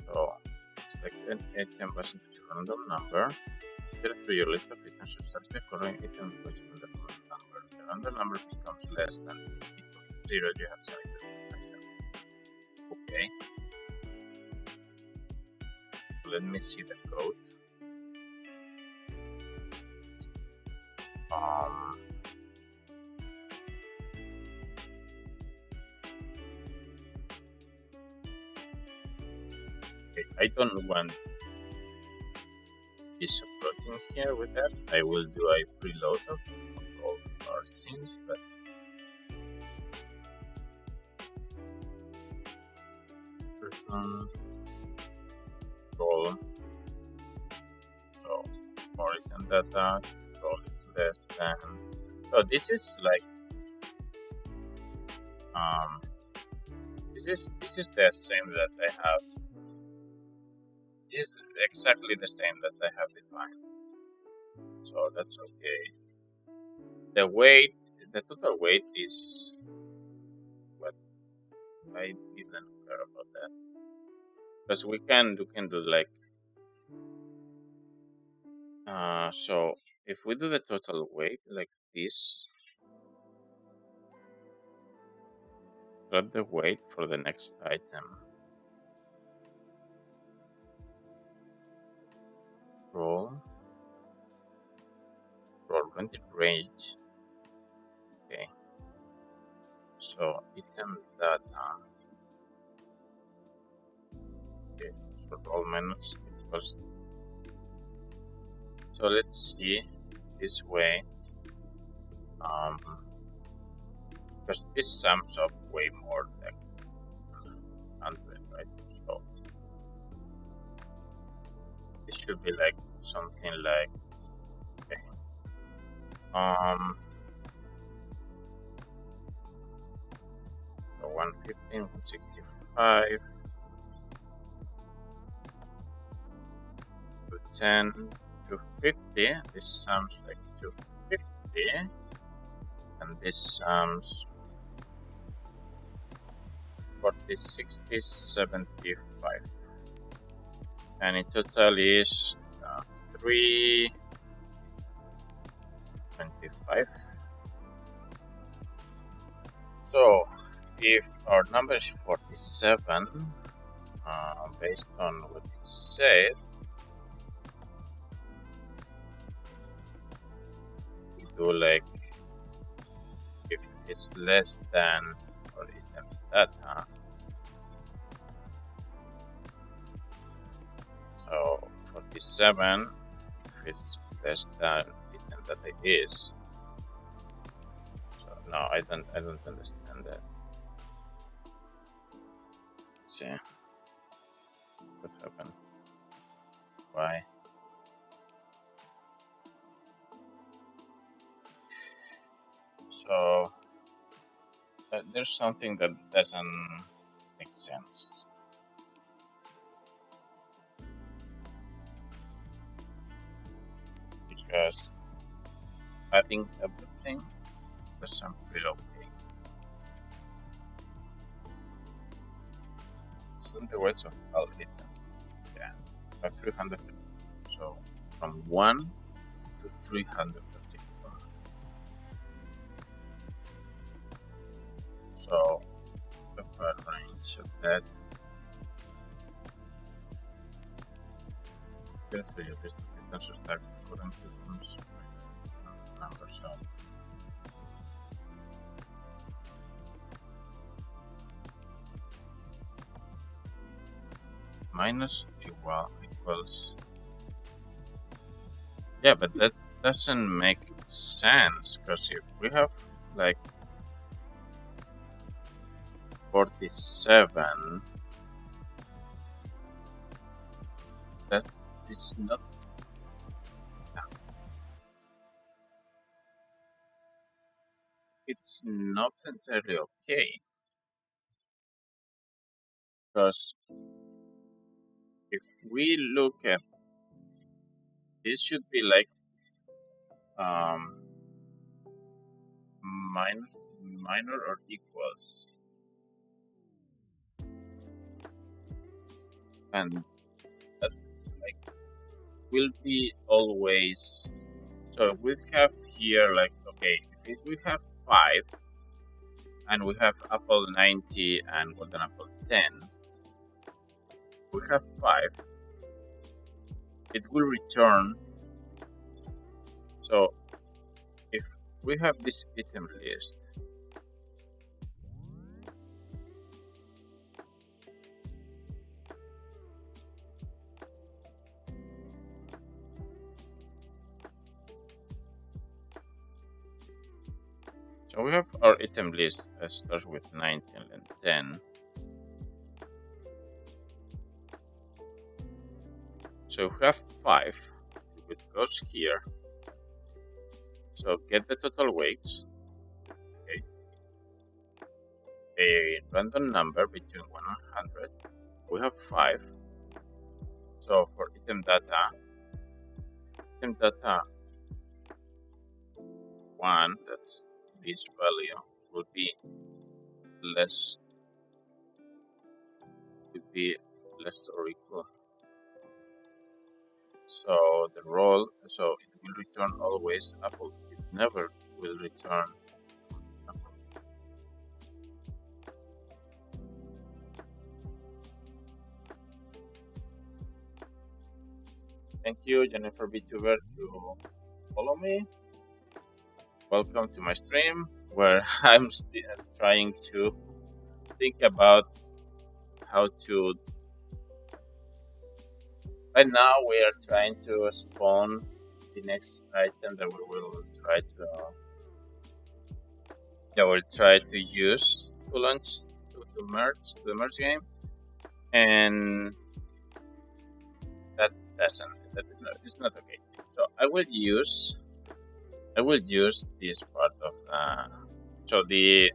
So select an item passing to a random number. Get through your list of items to start the current item with the random number. The random number becomes less than equal to 0. You have selected the item. Okay. Let me see the code. Okay, I don't want this approaching here with that. I will do a preload of all our scenes, but return roll. So origin data roll is less than. So this is like this is the same that I have. This is exactly the same that I have defined. So that's okay. The weight, the total weight is what I didn't care about that. Because we can do like so if we do the total weight like this, plot the weight for the next item. Roll rented range. Okay. So item data. Okay, so roll minus equals. So let's see this way. Because this sums up way more than 100, right? So this should be like something like okay. 115, 165, 210, 250. This sums like 250, and this sums 40, 60, 75, and in total is 325. So if our number is 47, based on what it said, we do like if it's less than or item data. So 47, if it's less than item data is. So no, I don't understand that. Let's see what happened. Why? So there's something that doesn't make sense. Because adding everything was pretty okay. So the weights of all items. Yeah, 330. So from 1 to 335. So the range of that. Okay, so you just tensor stack according to terms number. So minus equals. Yeah, but that doesn't make sense because if we have like 47, that is not. It's not entirely okay because if we look at this, should be like um, minor or equals, and that like will be always. So we have here like okay, if we have 5 and we have apple 90 and golden apple 10, we have 5. It will return. So if we have this item list, so we have our item list that starts with 19 and 10. So we have 5, it goes here. So get the total weights, okay. A random number between 1 and 100. We have 5. So for item data 1, that's this value, would be less or equal. So the roll, so it will return always apple. It never will return apple. Thank you, Jennifer VTuber, to follow me. Welcome to my stream where I'm still trying to think about how to. Right now, we are trying to spawn the next item that we will try to use to launch to merge the merge game, and it's not okay. So I will use this part of so the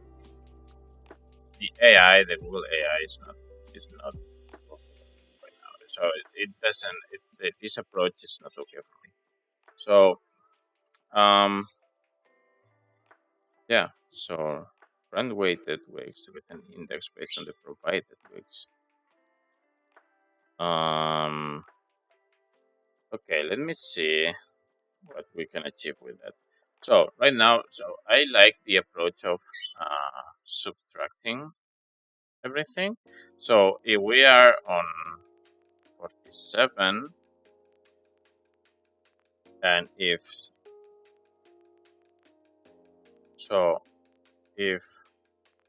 AI, the Google AI is not working right now. So it doesn't. This approach is not okay for me. So yeah. So run weighted weights with an index based on the provided weights. Okay, let me see what we can achieve with that. So right now, I like the approach of subtracting everything. So if we are on 47, and if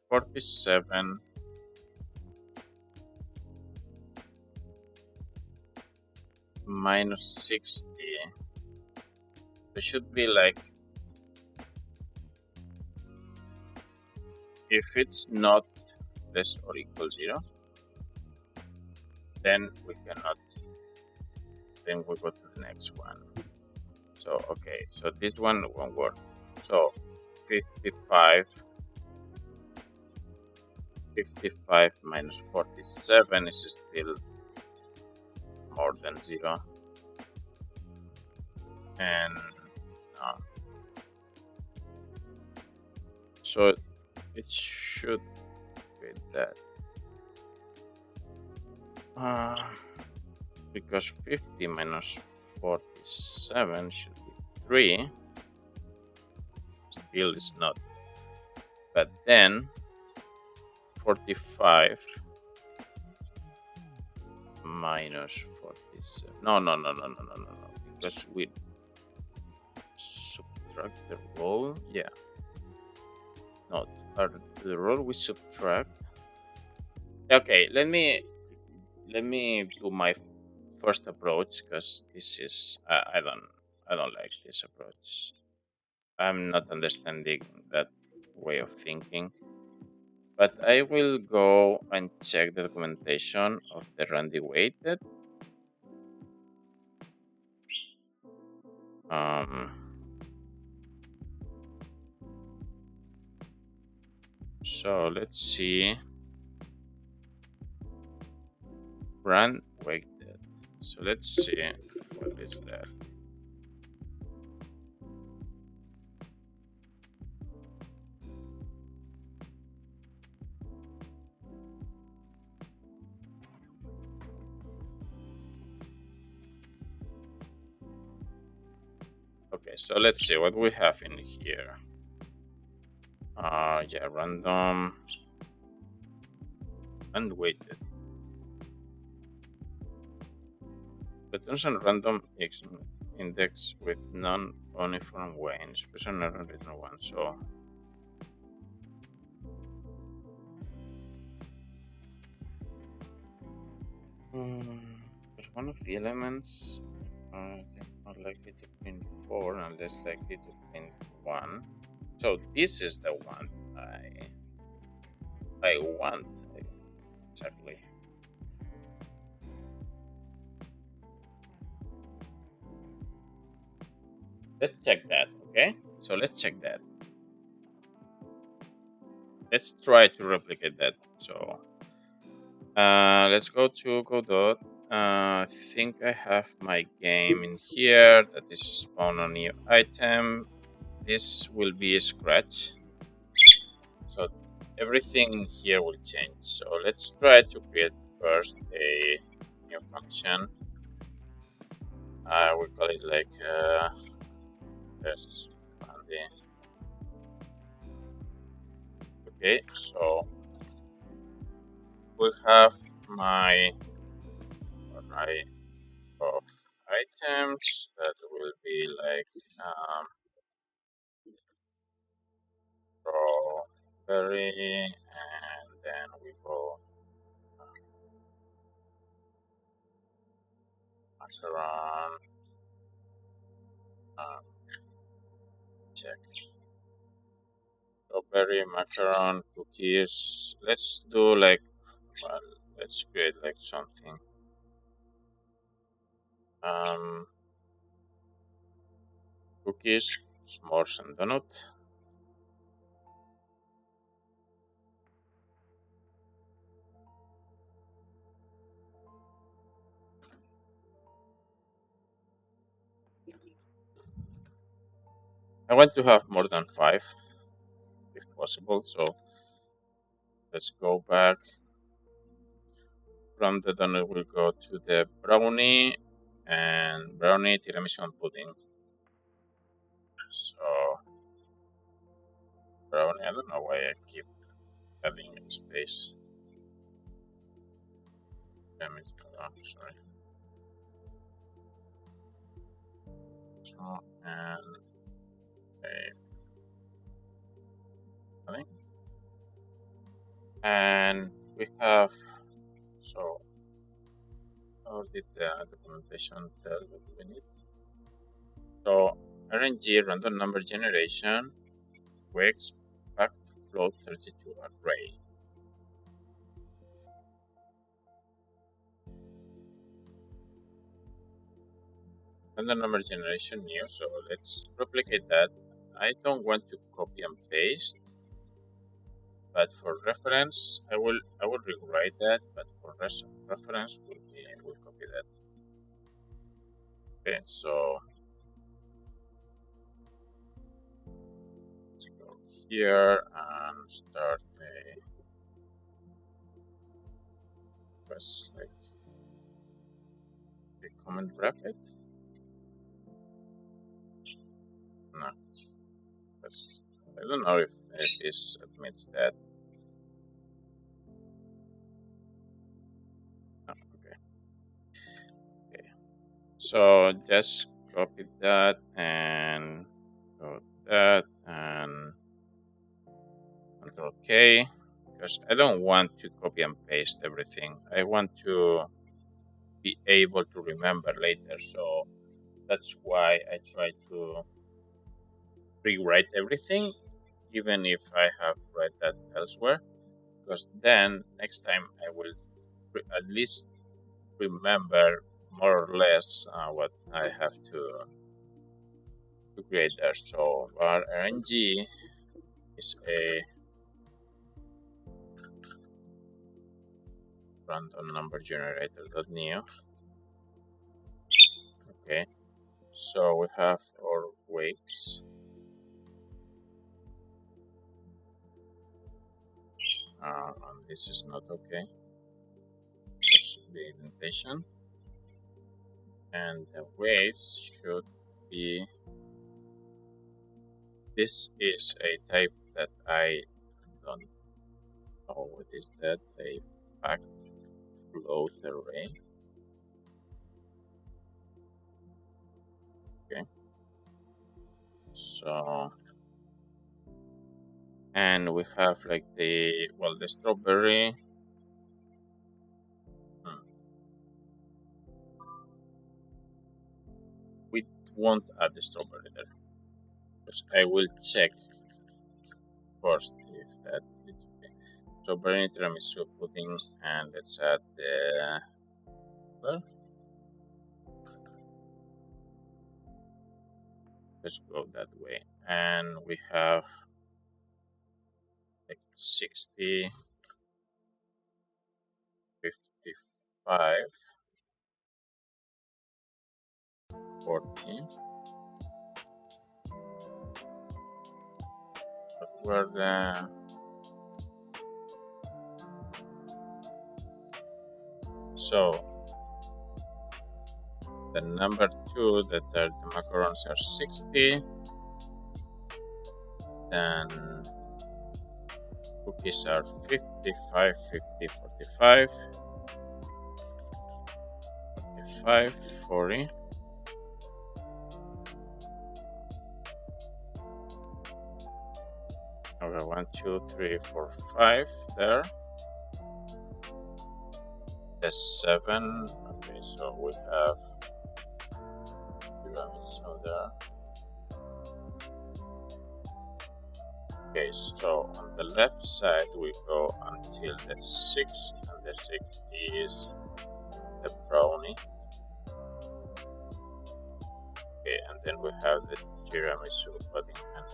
47 minus 60, it should be like, if it's not less or equal 0, then we cannot, then we go to the next one. So okay, so this one won't work. So 55 minus 47 is still more than 0, and so it should be that because 50 minus 47 should be 3, still is not. But then 45 minus 47. No, because we subtract the roll. Yeah. Not the roll we subtract. Okay, let me do my first approach, because this is I don't like this approach. I'm not understanding that way of thinking. But I will go and check the documentation of the Randy weighted. Um, so let's see. Rand weighted. So let's see what is that. Okay, so let's see what we have in here. Yeah, random and weighted. Returns on random index with non-uniform weights. Person written one. So but one of the elements not likely to print 4 and less likely to print 1. So this is the one I want exactly. Let's check that, okay? So let's check that. Let's try to replicate that. So let's go to Godot. I think I have my game in here. That is spawn a new item. This will be a scratch. So everything in here will change. So let's try to create first a new function. I will call it like this. Okay, so we'll have my array of items that will be like strawberry, and then we go macaron, check strawberry, macaron, cookies. Let's do like, well, let's create like something. Cookies, s'mores, and donut. I want to have more than 5 if possible, so let's go back. From the donut we'll go to the brownie, and brownie, tiramisu, and pudding. So brownie, I don't know why I keep adding space. Sorry. So, and nothing. And we have, so how did the documentation tell what we need? So RNG, random number generation, we expect float 32 array. Random number generation new, so let's replicate that. I don't want to copy and paste, but for reference, I will rewrite that. But for reference, we'll copy that. Okay, so let's go here and start a press like a comment bracket. No, I don't know if this admits that. So just copy that and go that and Control K, because I don't want to copy and paste everything. I want to be able to remember later. So that's why I try to rewrite everything, even if I have read that elsewhere, because then next time I will at least remember more or less what I have to create there. So var RNG is a random number generator.new. Okay, so we have our weights. And this is not okay. There's the indentation, and the weights should be. This is a type that I don't know what is that. A fact float array. Okay. So, and we have like the strawberry. We won't add the strawberry there, because I will check first if that is okay. Strawberry tiramisu pudding, and let's add the well, let's go that way, and we have like 60, 55, 40. But where the so the number 2 that are the macarons are 60, then cookies are 55, 50, 45, 45, 40. Okay, 1, 2, 3, 4, 5 there. The 7. Okay, so we have tiramisu there. Okay, so on the left side we go until the 6, and the 6 is the brownie. Okay, and then we have the tiramisu pudding and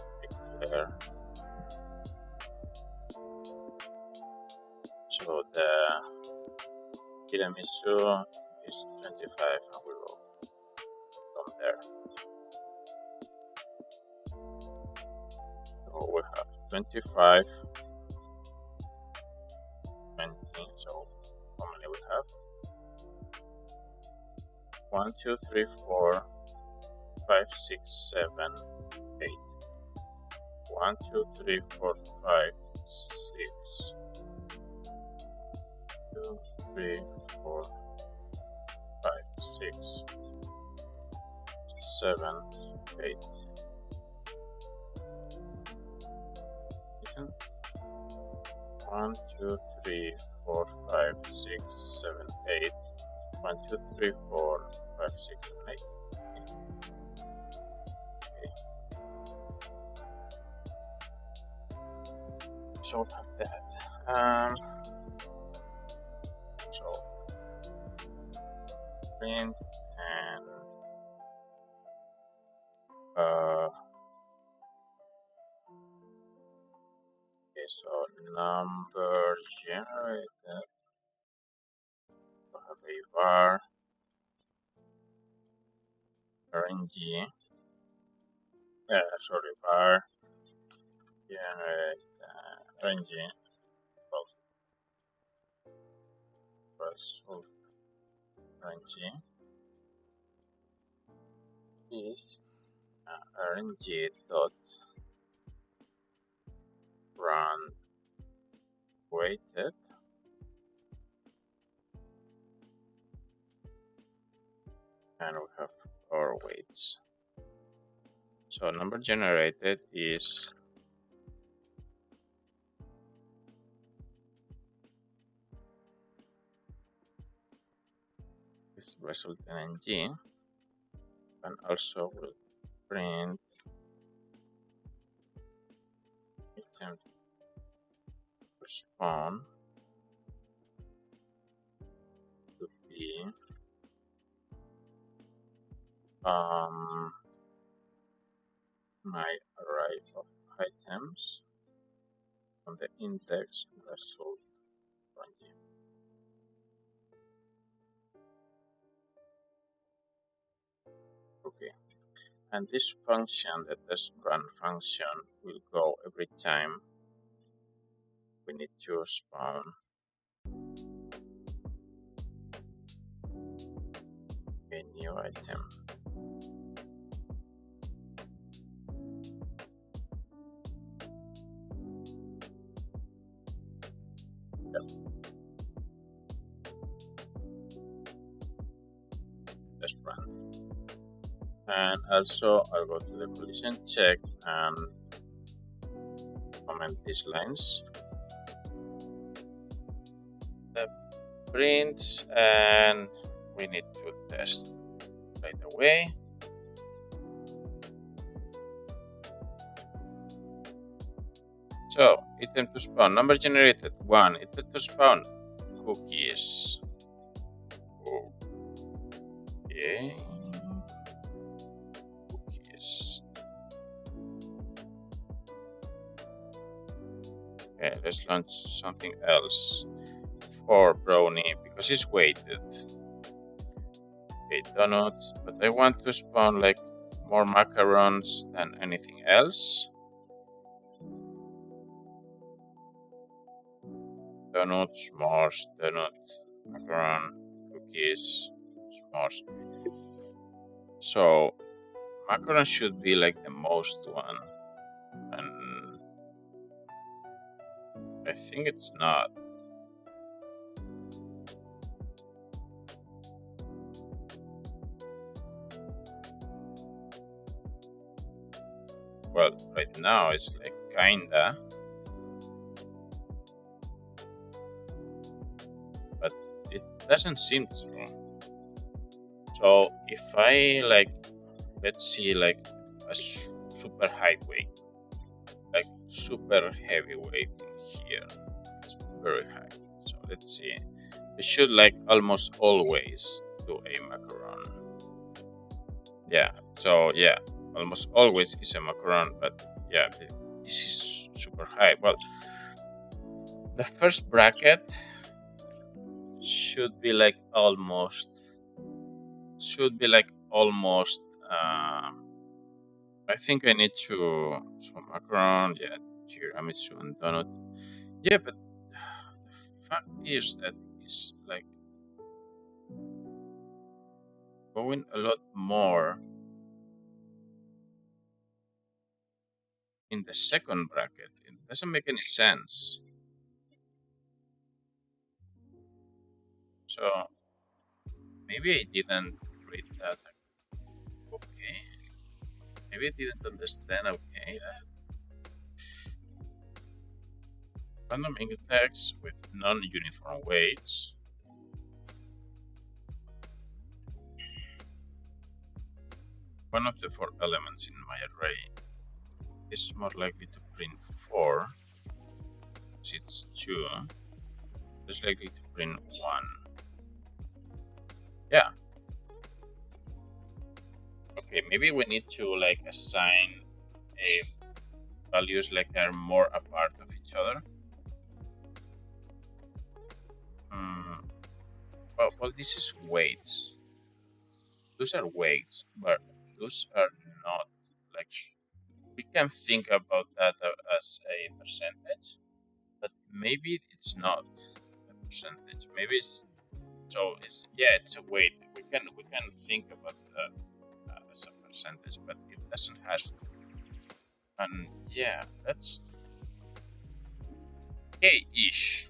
eclair. So the tiramisu is 25, and we will from there. So we have 25, 20. So how many we have? 1, 2, 3, 4, 5, 6, 7, 8. 1, 2, 3, 4, 5, 6. 2, 3, 4, 5, 6, 7, 8. 1, 2, 3, 4, 5, 6, 7, 8. 1, 2, 3, 4, 5, 6, 7, 8. Okay. So we have that. So print and okay, so number generated. We have a var RNG. Sorry, var generate RNG. Result RNG is RNG dot run weighted and we have our weights. So number generated is this result ng, and also will print item to spawn to be my array of items on the index result 20. Okay, and this function, the test run function, will go every time we need to spawn a new item. Test run. And also I'll go to the collision check and comment these lines. The prints, and we need to test right away. So item to spawn, number generated 1, item to spawn, cookies. Okay. Cookies. Okay, let's launch something else for brownie because it's weighted. Okay, donuts, but I want to spawn like more macarons than anything else. Donuts, s'mores, donut, macaron, cookies, s'mores. So macaron should be like the most one, and I think it's not. Well, right now it's like kinda, but it doesn't seem true. So if I like, let's see, like a super high weight, like super heavy weight in here, it's very high. So let's see, we should like almost always do a macaron. Yeah, so yeah, almost always is a macaron, but yeah, this is super high. Well, the first bracket should be like almost, I think I need to, so macaron, yeah, tiramisu and donut. Yeah, but the fact is that it's like going a lot more in the second bracket. It doesn't make any sense. So maybe I didn't read that. Okay. Maybe I didn't understand. Okay. Random index with non-uniform weights. One of the 4 elements in my array is more likely to print 4. So it's 2. Less likely to print 1. Yeah. Okay, maybe we need to like assign a values like are more apart of each other. Well, this is weights. Those are weights, but those are not like, we can think about that as a percentage, but maybe it's not a percentage. Maybe it's, so it's, yeah, it's a weight. We can think about that as a percentage, but it doesn't have to. And yeah, that's okay-ish.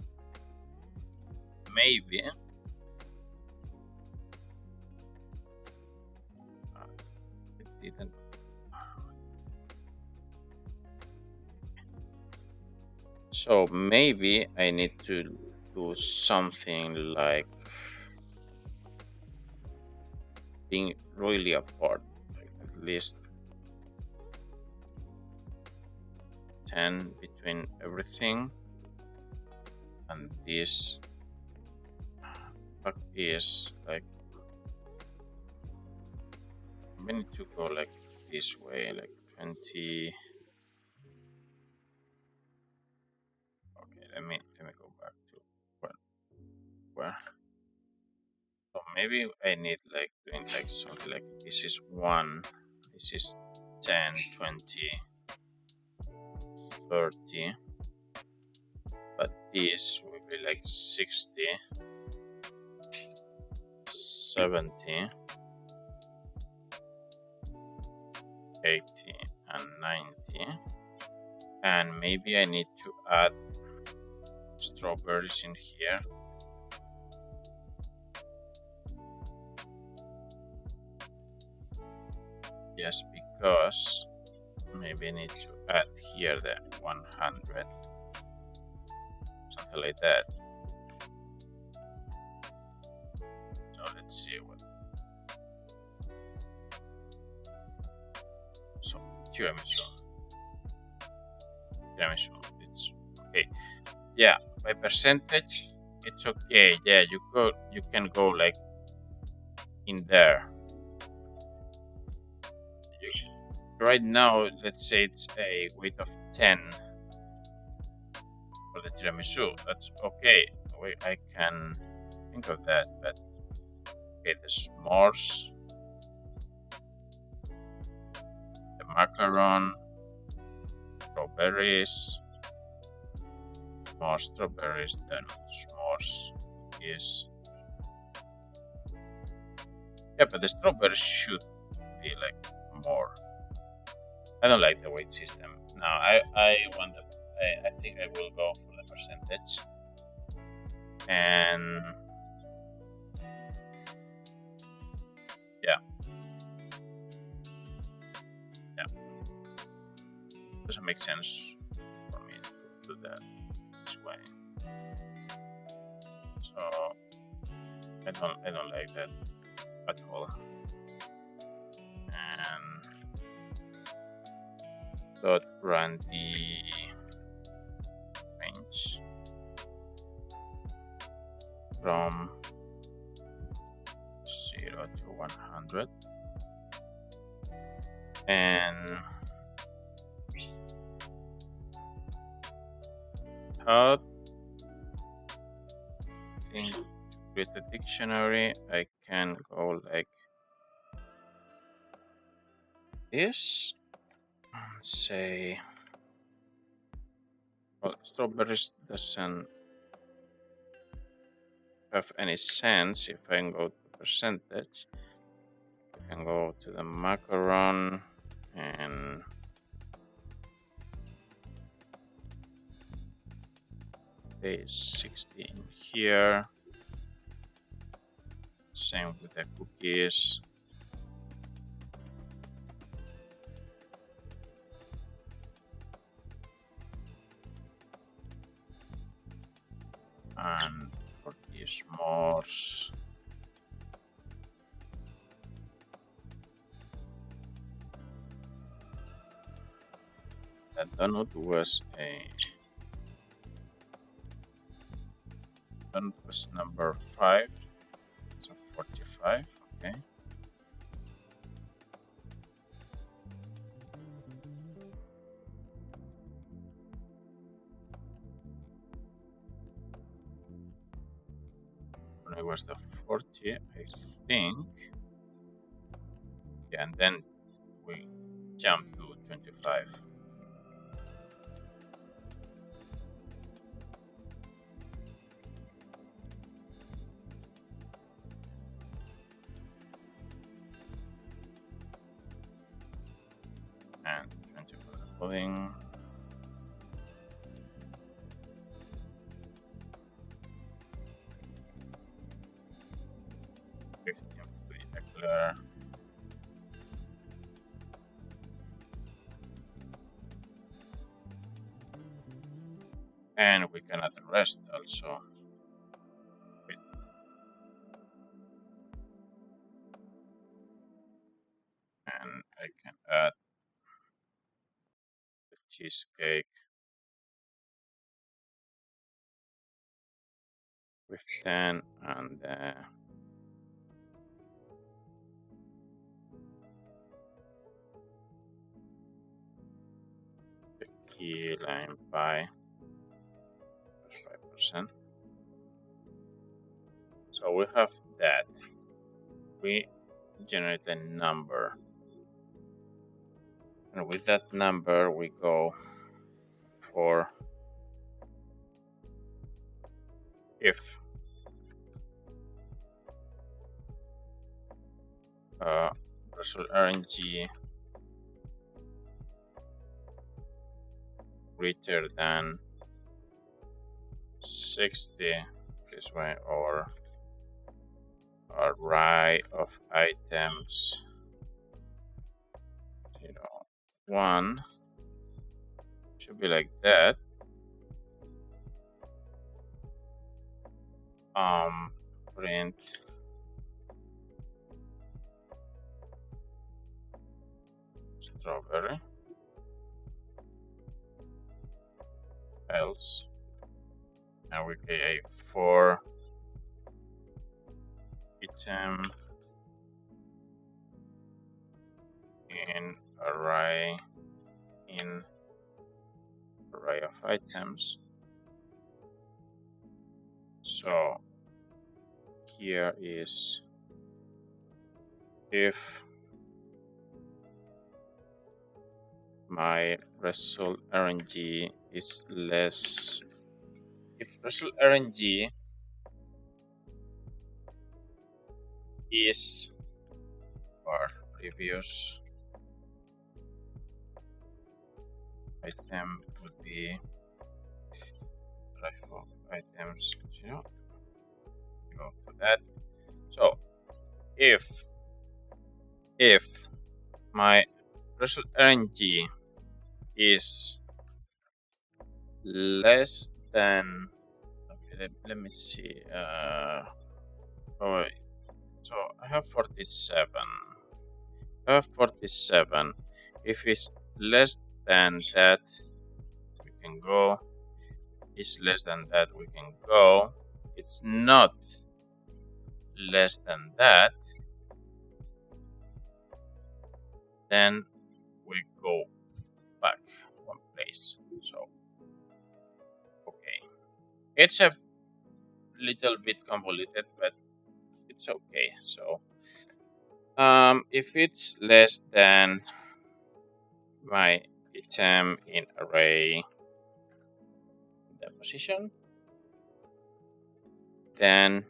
Maybe didn't. So maybe I need to do something like being really apart, like at least 10 between everything, and this is like we need to go like this way, like 20. Okay, let me go back to where. So maybe I need like doing like something like this is 1, this is 10, 20, 30, but this will be like 60, 70, 80, and 90. And maybe I need to add strawberries in here. Just because maybe I need to add here the 100, something like that. So let's see what. So tiramisu, it's okay. Yeah, by percentage, it's okay. Yeah, you can go like in there. Right now, let's say it's a weight of 10 for the tiramisu. That's okay. I can think of that, but okay, the s'mores, the macaron, strawberries, more strawberries, then s'mores is. Yeah, but the strawberries should be like more. I don't like the weight system. No, I think I will go for the percentage. And yeah. Doesn't make sense for me to do that this way. So I don't like that at all. And dot run the range from 0 to 100, and how think with the dictionary I can go like this and say, well, strawberries doesn't have any sense if I go to percentage. I can go to the macaron and there is 60 in here. Same with the cookies. And for the s'mores, that donut was number 5, so 45. Okay. When it was the 40, I think. Yeah, and then we jump to 25. And 20 for the pudding. For the eclair. And we can add the rest also. And I can add the cheesecake with 10 and the key lime pie 5%. So we have that. We generate a number. And with that number, we go for if result RNG greater than 60 this way, or array of items 0, 1 should be like that. Print strawberry, else, and we create for item in array of items. So here is if my result RNG is less, if result RNG is our previous item would be life of items 0. Go to that. So if my result RNG is less than, okay, let me see. Oh, so I have 47. I have 47. If it's less than that, we can go. It's less than that, we can go. It's not less than that, then we go back one place. So, okay. It's a little bit convoluted, but it's okay. So, if it's less than my item in array the position, then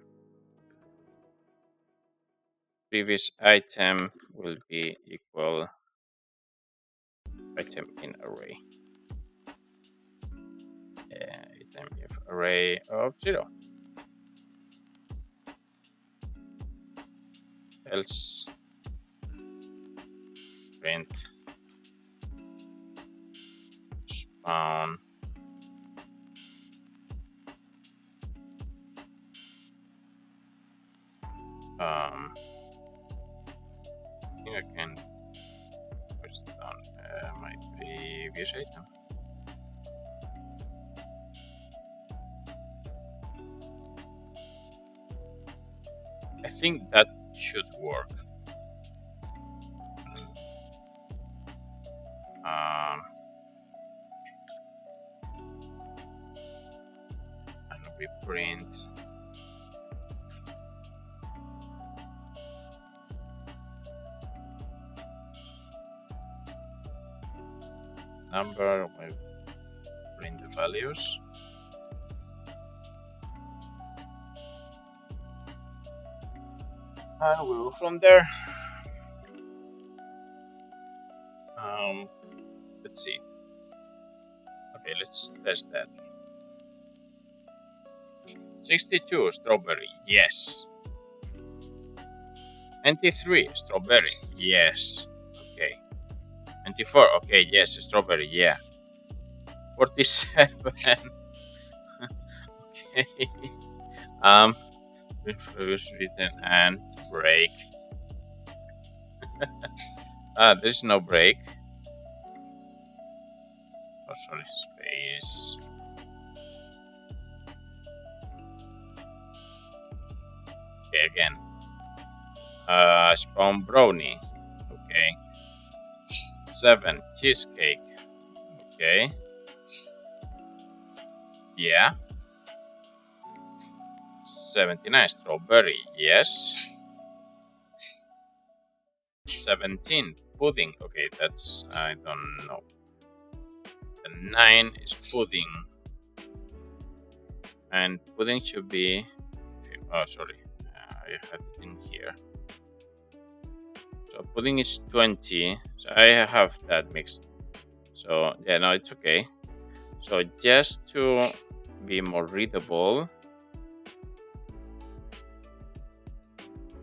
previous item will be equal item in array. Item in array of 0. Else print spawn I think I can push down my previous item. I think that should work. And we print number, we print the values. And we go from there. Let's see. Okay, let's test that. 62 strawberry, yes. 93 strawberry, yes. Okay. 94, okay, yes, strawberry, yeah. 47 Okay. Refuse written and break. There's no break. Oh, sorry, space. Okay, again. Spawn brownie. Okay. 7 cheesecake. Okay. Yeah. 79 strawberry. Yes. 17 pudding. Okay, that's I don't know. The 9 is pudding, and pudding should be. Oh, sorry, I had it in here. So pudding is 20. So I have that mixed. So yeah, no, it's okay. So just to be more readable,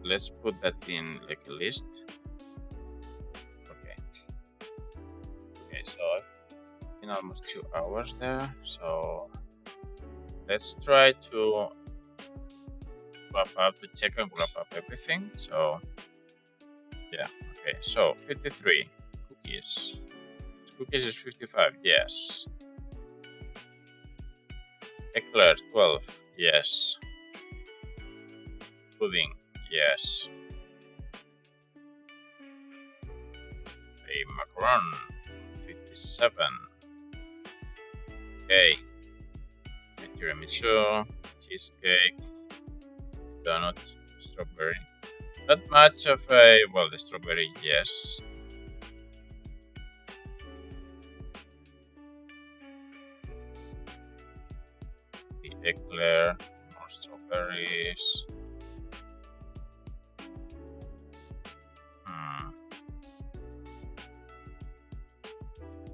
let's put that in like a list. Okay. Okay, so in almost 2 hours there. So let's try to wrap up to check and wrap up everything. So yeah, okay. So 53 cookies. Cookies is 55. Yes. Eclair 12. Yes. Pudding. Yes. A macaron 57. Okay. Tiramisu, cheesecake, donut, strawberry. Not much of a, well, the strawberry, yes. The eclair, more strawberries.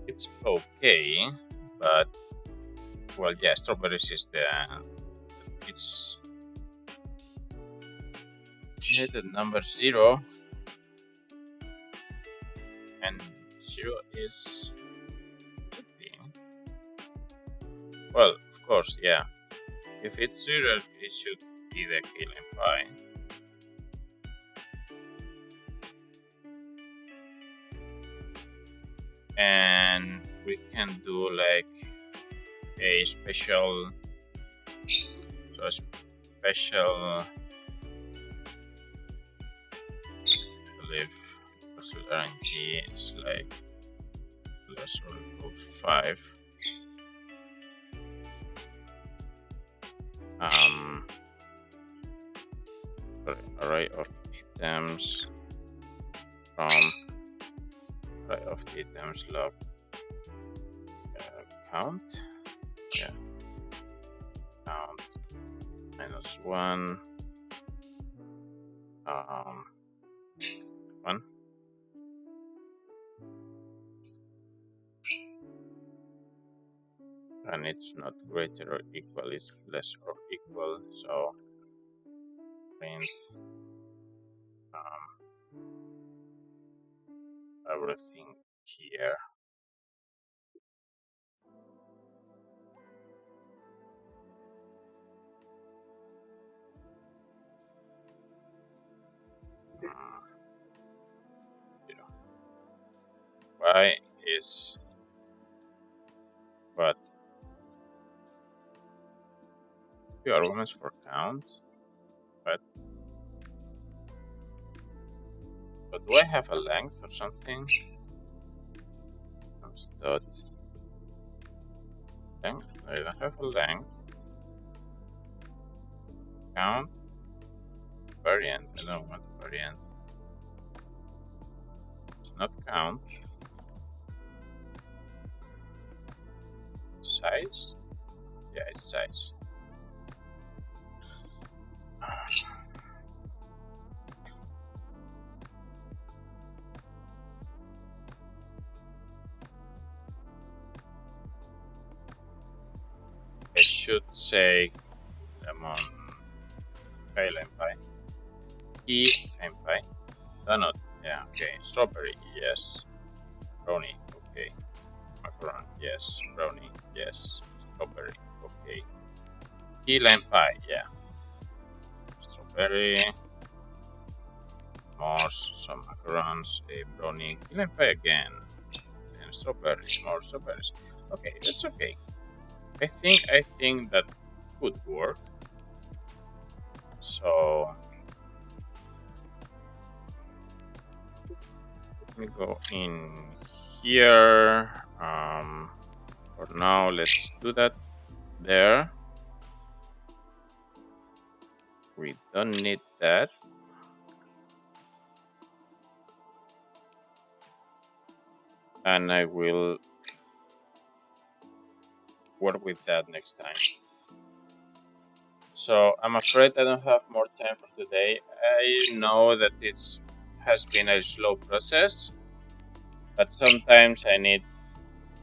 It's okay, but well, yeah, strawberries is it's the number 0, and 0 is should be, well, of course, yeah. If it's 0, it should be the killing pie. And we can do like a special, so a special, I believe special RNG is like less or equal 5. Array of items from array of items log count. Yeah, count -1 1. And it's not greater or equal, it's less or equal, so print everything here. Y is what? Few arguments for count, but do I have a length or something? Dot length. I don't have a length. Count variant. I don't want variant. It's not count. Size? Yeah, it's size. It should say lemon kailan pie. Kailan pie. Donut. Yeah, okay. Strawberry, yes. Brownie, okay. Macaron, yes. Brownie, yes. Strawberry, okay. key lime pie, yeah. Strawberry, more some macarons, a brownie, key lime pie again, and strawberries, more strawberries. Okay, that's okay. I think that could work. So let me go in here. For now, let's do that there. We don't need that. And I will work with that next time. So I'm afraid I don't have more time for today. I know that it's has been a slow process, but sometimes I need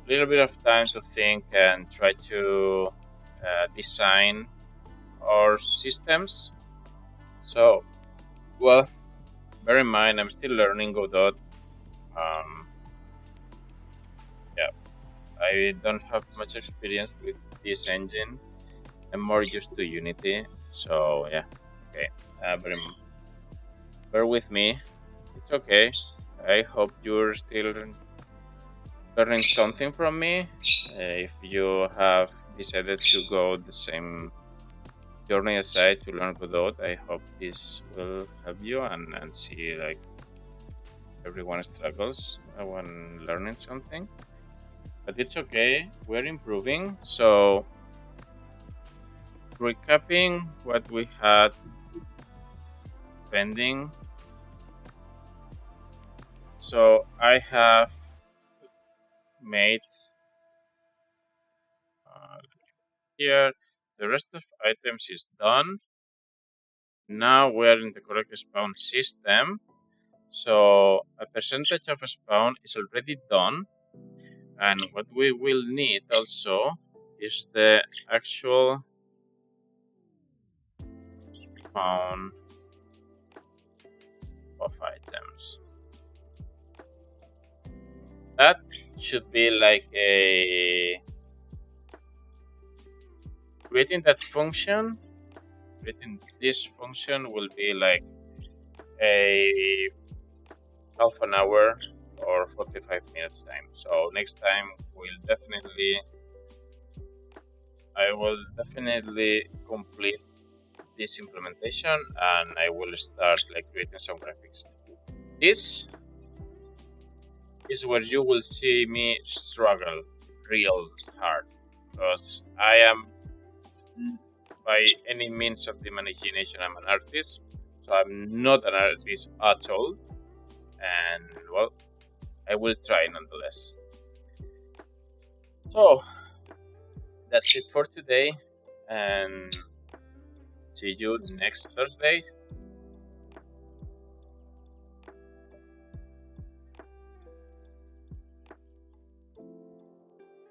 a little bit of time to think and try to design our systems. So, well, bear in mind I'm still learning Godot. Um, yeah, I don't have much experience with this engine. I'm more used to Unity. So yeah, okay. Bear with me. It's okay. I hope you're still learning something from me. If you have decided to go the same journey as I to learn Godot, I hope this will help you and see like everyone struggles when learning something. But it's okay. We're improving. So recapping what we had pending. So I have made here the rest of items is done. Now we're in the correct spawn system. So a percentage of spawn is already done. And what we will need also is the actual spawn of items. That should be like a creating that function. Creating this function will be like a half an hour or 45 minutes time. So next time I will definitely complete this implementation and I will start like creating some graphics. This is where you will see me struggle real hard because I am by any means of the imagination I'm an artist, so I'm not an artist at all, and well, I will try nonetheless. So that's it for today, and see you next Thursday